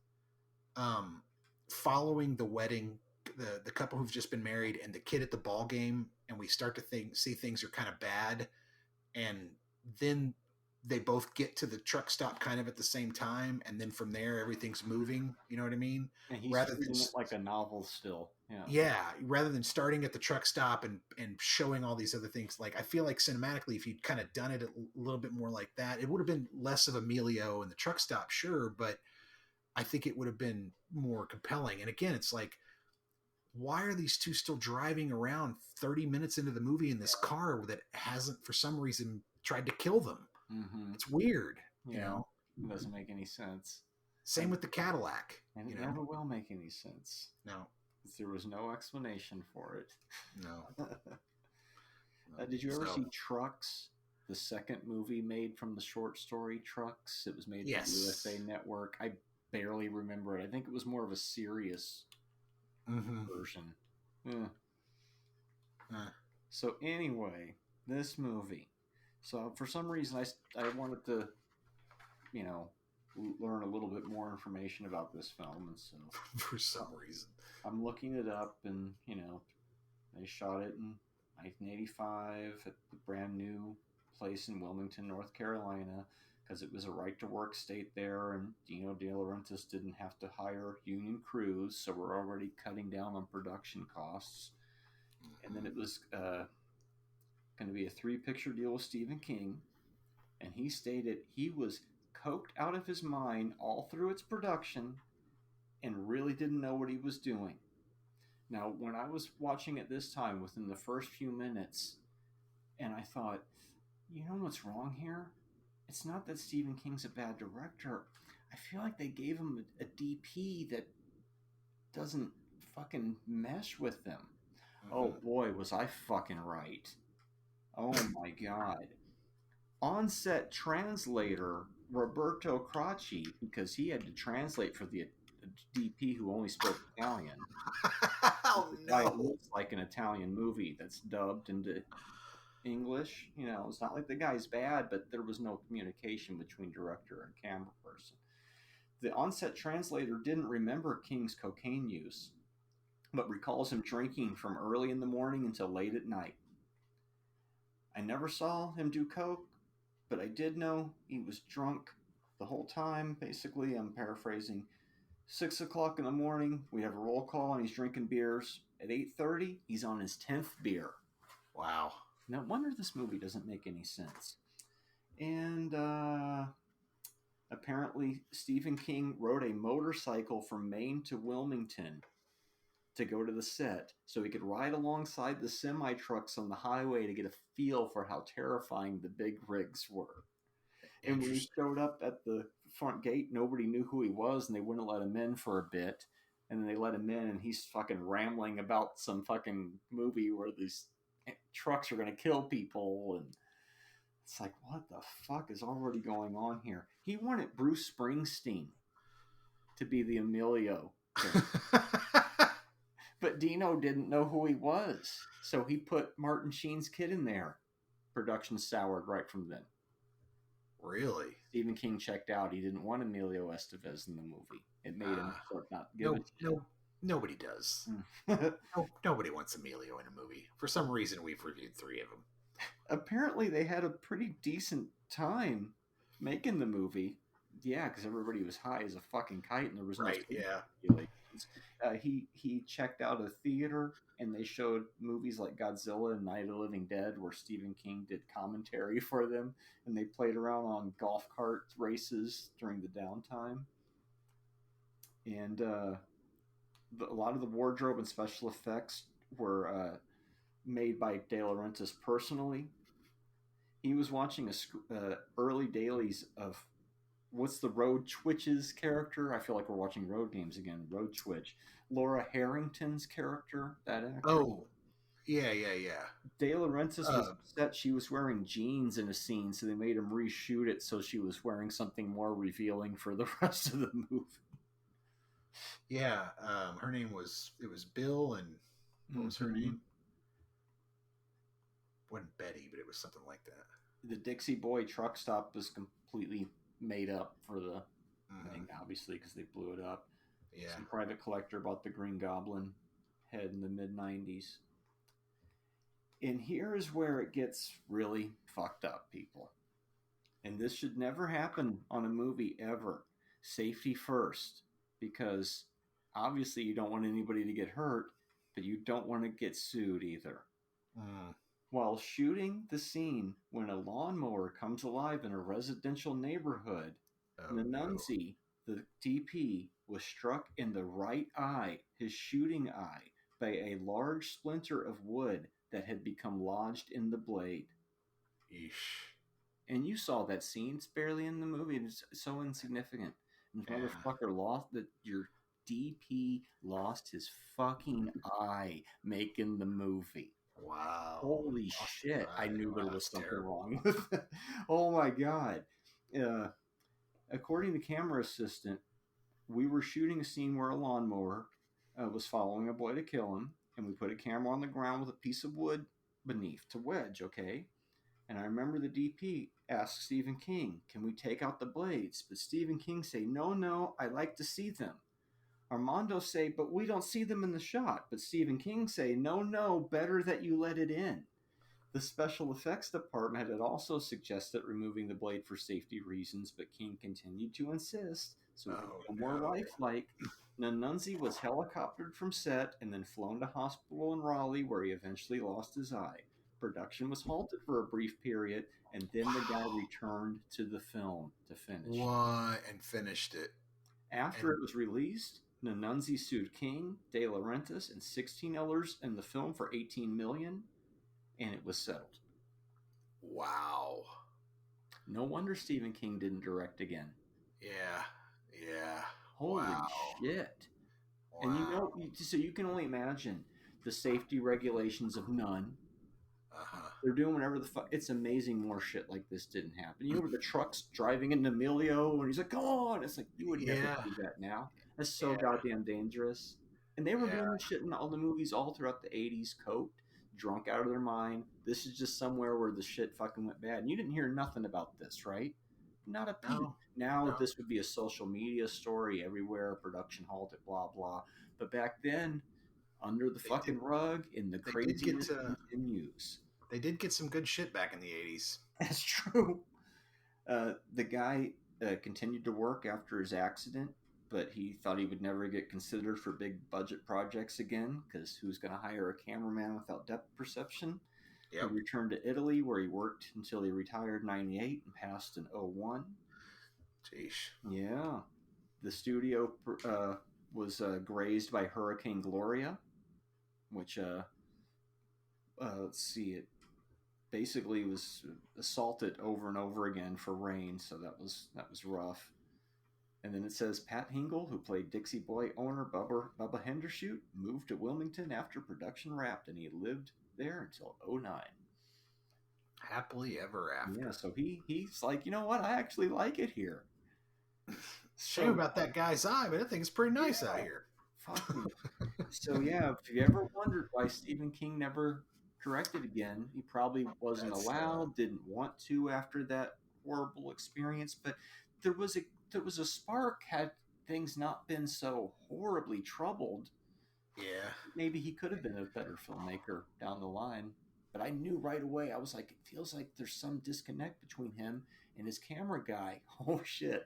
following the wedding, the couple who've just been married and the kid at the ball game, and we start to see things are kind of bad, and then they both get to the truck stop kind of at the same time, and then from there everything's moving. You know what I mean? And he's reading it like a novel still. Yeah. Rather than starting at the truck stop and showing all these other things, like I feel like cinematically, if you'd kind of done it a little bit more like that, it would have been less of Emilio and the truck stop, sure, but I think it would have been more compelling. And again, it's like, why are these two still driving around 30 minutes into the movie in this car that hasn't, for some reason, tried to kill them? Mm-hmm. It's weird. It doesn't make any sense. Same with the Cadillac. And it never will make any sense. No. There was no explanation for it. No. Did you ever see Trucks? The second movie made from the short story Trucks. It was made by the USA Network. I barely remember it. I think it was more of a serious version. So anyway, this movie. So for some reason, I wanted to, learn a little bit more information about this film, and so for some reason, I'm looking it up, and they shot it in 1985 at the brand new place in Wilmington, North Carolina, because it was a right-to-work state there, and Dino De Laurentiis didn't have to hire union crews, so we're already cutting down on production costs. And then it was going to be a 3-picture deal with Stephen King, and he stated he was coked out of his mind all through its production and really didn't know what he was doing. Now, when I was watching it this time, within the first few minutes, and I thought, You know what's wrong here? It's not that Stephen King's a bad director. I feel like they gave him a DP that doesn't fucking mesh with them. Oh boy, was I fucking right. Oh my god. On-set translator Roberto Cracci, because he had to translate for the DP who only spoke Italian. Oh Why it no! looks like an Italian movie that's dubbed into English. You know, it's not like the guy's bad, but there was no communication between director and camera person. The on-set translator didn't remember King's cocaine use, but recalls him drinking from early in the morning until late at night. I never saw him do coke, but I did know he was drunk the whole time. Basically, I'm paraphrasing. 6 o'clock in the morning, we have a roll call, and he's drinking beers. At 8:30, he's on his 10th beer. Wow. No wonder this movie doesn't make any sense. And apparently, Stephen King rode a motorcycle from Maine to Wilmington to go to the set so he could ride alongside the semi-trucks on the highway to get a feel for how terrifying the big rigs were. And when he showed up at the front gate, nobody knew who he was, and they wouldn't let him in for a bit. And then they let him in, and he's fucking rambling about some fucking movie where these trucks are going to kill people. And it's like, what the fuck is already going on here? He wanted Bruce Springsteen to be the Emilio. But Dino didn't know who he was. So he put Martin Sheen's kid in there. Production soured right from then. Really? Stephen King checked out. He didn't want Emilio Estevez in the movie. It made him sort of not give a shit. Nobody does. Nobody wants Emilio in a movie. For some reason, we've reviewed 3 of them. Apparently, they had a pretty decent time making the movie. Yeah, because everybody was high as a fucking kite, and there was no regulations. He checked out a theater, and they showed movies like Godzilla and Night of the Living Dead, where Stephen King did commentary for them, and they played around on golf cart races during the downtime. And a lot of the wardrobe and special effects were made by De Laurentiis personally. He was watching early dailies of what's the Road Twitch's character? I feel like we're watching Road Games again. Road Twitch. Laura Harrington's character, that actor. Oh, yeah. De Laurentiis was upset she was wearing jeans in a scene, so they made him reshoot it so she was wearing something more revealing for the rest of the movie. Yeah, her name was Bill, and what was her name? Wasn't Betty, but it was something like that. The Dixie Boy truck stop was completely made up for the thing, obviously, because they blew it up. Yeah. Some private collector bought the Green Goblin head in the mid-90s. And here's where it gets really fucked up, people. And this should never happen on a movie ever. Safety first. Because obviously you don't want anybody to get hurt, but you don't want to get sued either. While shooting the scene when a lawnmower comes alive in a residential neighborhood, Nanunzi, the DP, was struck in the right eye, his shooting eye, by a large splinter of wood that had become lodged in the blade. Eesh. And you saw that scene. It's barely in the movie. It's so insignificant. And this motherfucker lost that your DP lost his fucking eye making the movie. Wow. Holy shit. I knew there was something wrong with it. Oh my God. According to camera assistant, we were shooting a scene where a lawnmower was following a boy to kill him, and we put a camera on the ground with a piece of wood beneath to wedge, okay? And I remember the DP asked Stephen King, can we take out the blades? But Stephen King say, no, I like to see them. Armando say, but we don't see them in the shot. But Stephen King say, no, better that you let it in. The special effects department had also suggested removing the blade for safety reasons, but King continued to insist. So it became more lifelike. Nanunzi was helicoptered from set and then flown to hospital in Raleigh, where he eventually lost his eye. Production was halted for a brief period, and then the guy returned to the film to finish. What? And finished it. After it was released, Nanunzi sued King, De Laurentiis, and 16 others in the film for $18 million, and it was settled. Wow. No wonder Stephen King didn't direct again. Yeah. Holy Wow. shit. Wow. And so you can only imagine the safety regulations of none. Uh-huh. They're doing whatever the fuck. It's amazing more shit like this didn't happen. You know, where the truck's driving into Emilio and he's like, "Come on!" It's like you would never Yeah. do that now. That's so Yeah. goddamn dangerous. And they were Yeah. doing this shit in all the movies all throughout the '80s, coked, drunk out of their mind. This is just somewhere where the shit fucking went bad. And you didn't hear nothing about this, right? Not a peep. No. Now No. this would be a social media story everywhere. Production halted, blah blah. But back then, under the fucking rug, in the they did craziness get to- continues. They did get some good shit back in the 80s. That's true. The guy continued to work after his accident, but he thought he would never get considered for big budget projects again because who's going to hire a cameraman without depth perception? Yep. He returned to Italy where he worked until he retired in 98 and passed in 01. Jeez. Yeah. The studio was grazed by Hurricane Gloria, which, let's see, it basically was assaulted over and over again for rain, so that was rough. And then it says Pat Hingle, who played Dixie Boy owner Bubba Hendershot, moved to Wilmington after production wrapped, and he lived there until 09. Happily ever after. Yeah, so he's like, you know what? I actually like it here. Shame about that guy's eye, but I think it's pretty nice out here. Fuck me. So yeah, if you ever wondered why Stephen King never directed again, he probably wasn't allowed, didn't want to after that horrible experience. But there was a spark. Had things not been so horribly troubled, Yeah. maybe he could have been a better filmmaker down the line. But I knew right away. I was like, it feels like there's some disconnect between him and his camera guy. Oh shit!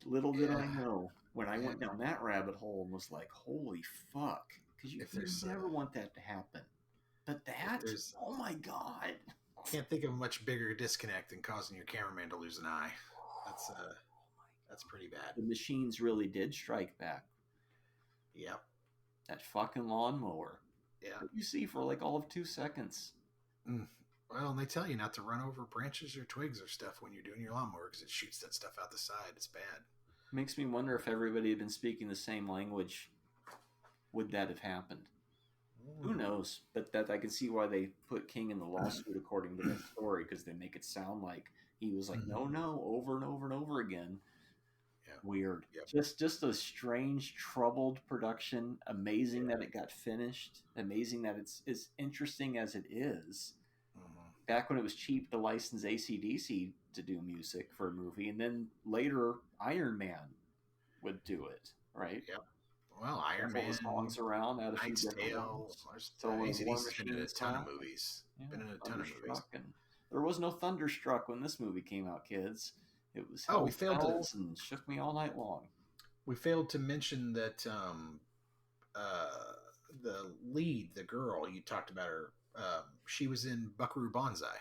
Little did I know when I went down that rabbit hole and was like, holy fuck! Because you never want that to happen. But that, oh my god! Can't think of a much bigger disconnect than causing your cameraman to lose an eye. That's pretty bad. The machines really did strike back. Yep. That fucking lawnmower. Yeah. That you see for like all of 2 seconds. Well, and they tell you not to run over branches or twigs or stuff when you're doing your lawnmower because it shoots that stuff out the side. It's bad. Makes me wonder if everybody had been speaking the same language, would that have happened? Who knows? But that I can see why they put King in the lawsuit according to that story, because they make it sound like he was like, no, over and over and over again. Yeah. Weird. Yep. Just a strange, troubled production. Amazing that it got finished. Amazing that it's as interesting as it is. Back when it was cheap to license AC/DC to do music for a movie, and then later Iron Man would do it, right? Yep. Well, Iron Man, songs around, had a few Knight's different Tale. ones. AC/DC's been in a ton of movies. Been in a ton of movies. And there was no Thunderstruck when this movie came out, kids. It was we failed to, and shook me all night long. We failed to mention that the lead, the girl you talked about her, she was in Buckaroo Banzai.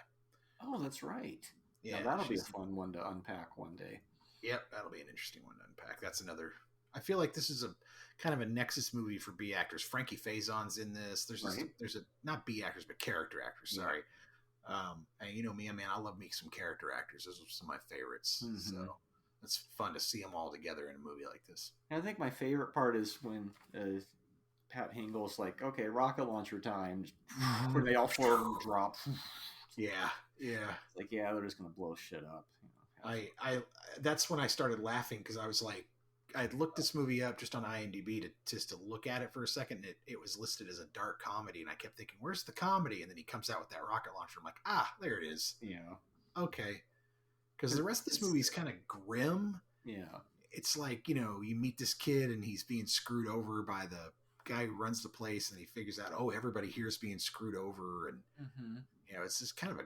Oh, that's right. Yeah, now, that'll be a fun one to unpack one day. Yep, that'll be an interesting one to unpack. That's another. I feel like this is a kind of a nexus movie for B actors. Frankie Faison's in this. There's a not B actors but character actors. Sorry. And you know me, man, I love me some character actors. Those are some of my favorites. So it's fun to see them all together in a movie like this. And I think my favorite part is when Pat Hingle's like, okay, rocket launcher time, where they all four of them drop. Yeah. It's like, yeah, they're just going to blow shit up. You know, I that's when I started laughing because I was like, I had looked this movie up just on IMDb to look at it for a second. And it was listed as a dark comedy, and I kept thinking, "Where's the comedy?" And then he comes out with that rocket launcher. I'm like, there it is. Yeah. Okay. Because the rest of this movie is kind of grim. Yeah. It's like, you meet this kid and he's being screwed over by the guy who runs the place, and he figures out, everybody here is being screwed over, and it's just kind of a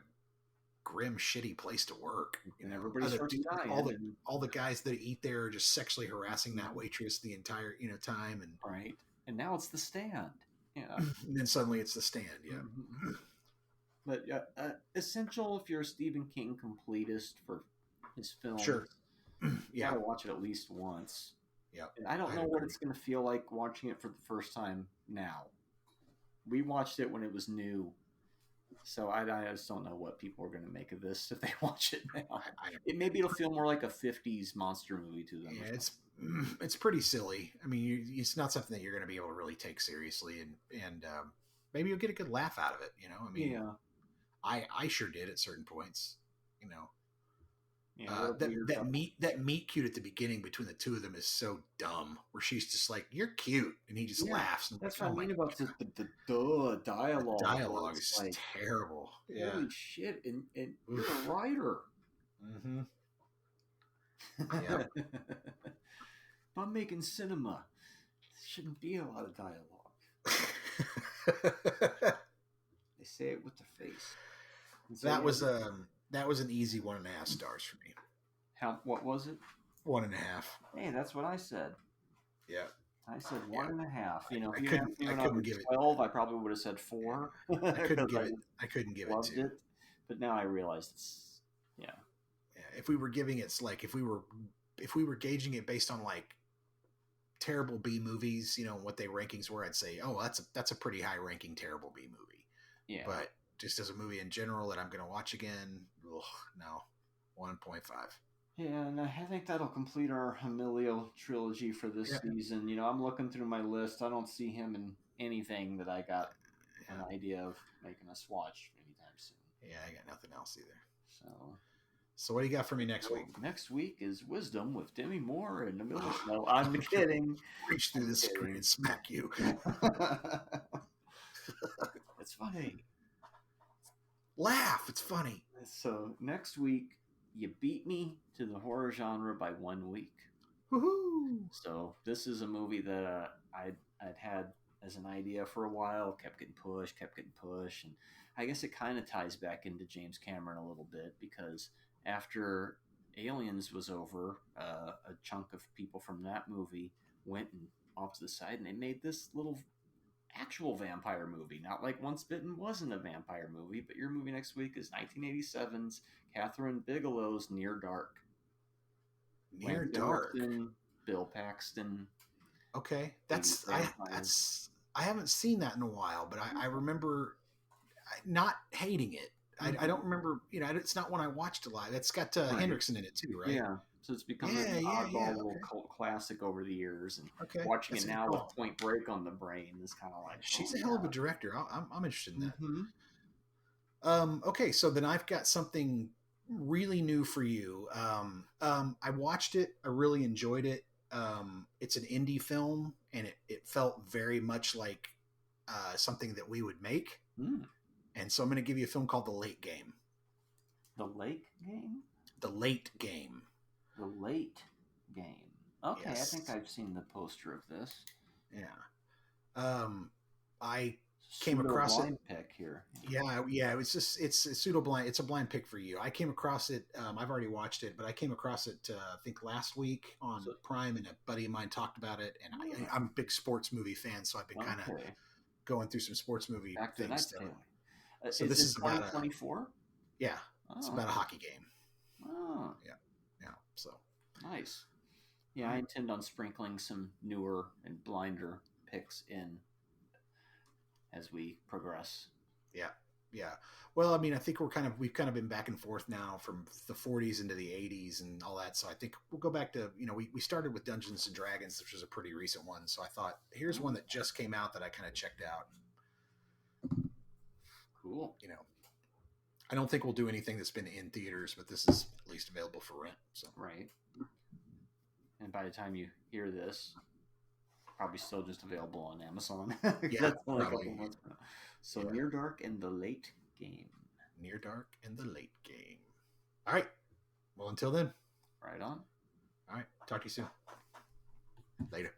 grim, shitty place to work. And everybody starts dying. All the guys that eat there are just sexually harassing that waitress the entire time, and right. And now it's The Stand. Yeah. And then suddenly it's The Stand. Yeah. But essential if you're a Stephen King completist for his film. Sure. You gotta watch it at least once. Yeah. And I don't know what it's going to feel like watching it for the first time now. We watched it when it was new. So I just don't know what people are going to make of this if they watch it now. I Maybe it'll feel more like a '50s monster movie to them. Yeah, it's pretty silly. I mean, it's not something that you're going to be able to really take seriously, and maybe you'll get a good laugh out of it. You know, I mean, Yeah. I sure did at certain points. You know, Yeah, that meet cute at the beginning between the two of them is so dumb. Where she's just like, "You're cute," and he just laughs. And That's like, what I "Oh mean my about God." the dialogue. The dialogue It's is like, terrible. Yeah. holy shit! And you're a writer. Mm-hmm. Yeah. If I'm making cinema, there shouldn't be a lot of dialogue. They say it with their face. And so, that was an easy 1.5 stars for me. What was it? 1.5. Hey, that's what I said. Yeah. I said 1.5. You know, I if you couldn't- asked me I when I couldn't was give it- 12, I probably would have said 4. I couldn't give Because it. I couldn't give it loved 2. it. But now I realize it's Yeah, if we were giving it like if we were gauging it based on like terrible B movies, you know, what their rankings were, I'd say, oh, that's a pretty high ranking terrible B movie. yeah. But just as a movie in general that I'm going to watch again, ugh, no, 1.5. Yeah, and I think that'll complete our Emilio trilogy for this season. You know, I'm looking through my list. I don't see him in anything that I got an idea of making us watch anytime soon. Yeah, I got nothing else either. So what do you got for me next week? Next week is Wisdom with Demi Moore and Emilio. No, I'm kidding. Reach through the screen and smack you. It's funny. Laugh. It's funny. So next week, you beat me to the horror genre by 1 week. Woohoo! So this is a movie that I'd had as an idea for a while, kept getting pushed, and I guess it kind of ties back into James Cameron a little bit because after Aliens was over, a chunk of people from that movie went and off to the side and they made this little actual vampire movie. Not like Once Bitten wasn't a vampire movie, but your movie next week is 1987's Catherine Bigelow's Near Dark. Near Wayne Dark. Phillips, Bill Paxton. Okay, I haven't seen that in a while, but I remember not hating it. I don't remember, you know, it's not one I watched a lot. It's got Hendrickson in it too, right? Yeah, so it's become an oddball little cult classic over the years, and watching it now with Point Break on the brain is kind of like she's a hell of a director. I'm interested in that. Mm-hmm. Okay, so then I've got something really new for you. I watched it. I really enjoyed it. It's an indie film, and it felt very much like something that we would make. And so I'm going to give you a film called The Late Game. The Late Game? The Late Game. The Late Game. Okay, Yes. I think I've seen the poster of this. Yeah. I came across it. Blind pick here. Yeah. It's a pseudo blind. It's a blind pick for you. I came across it. I've already watched it, but I came across it, I think last week on Prime, and a buddy of mine talked about it. And I'm a big sports movie fan, so I've been kind of going through some sports movie things. So this is about 2024. Yeah, it's about a hockey game. Oh, yeah. So nice. Yeah, I intend on sprinkling some newer and blinder picks in as we progress. Yeah. Well, I mean, I think we've kind of been back and forth now from the 40s into the 80s and all that. So I think we'll go back to, you know, we started with Dungeons and Dragons, which was a pretty recent one. So I thought, here's one that just came out that I kind of checked out. Cool. You know, I don't think we'll do anything that's been in theaters, but this is at least available for rent. So right. And by the time you hear this, probably still just available on Amazon. Yeah, That's only a probably. couple months from now. So Yeah. Near Dark and The Late Game. Near Dark and The Late Game. All right. Well, until then. Right on. All right. Talk to you soon. Later.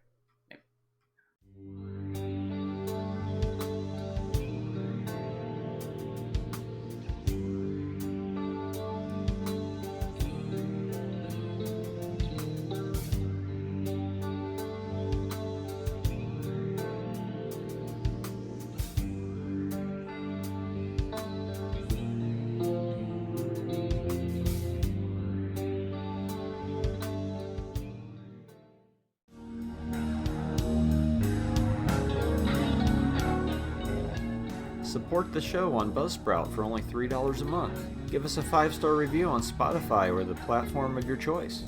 Support the show on Buzzsprout for only $3 a month. Give us a 5-star review on Spotify or the platform of your choice.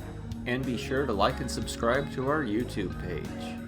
And be sure to like and subscribe to our YouTube page.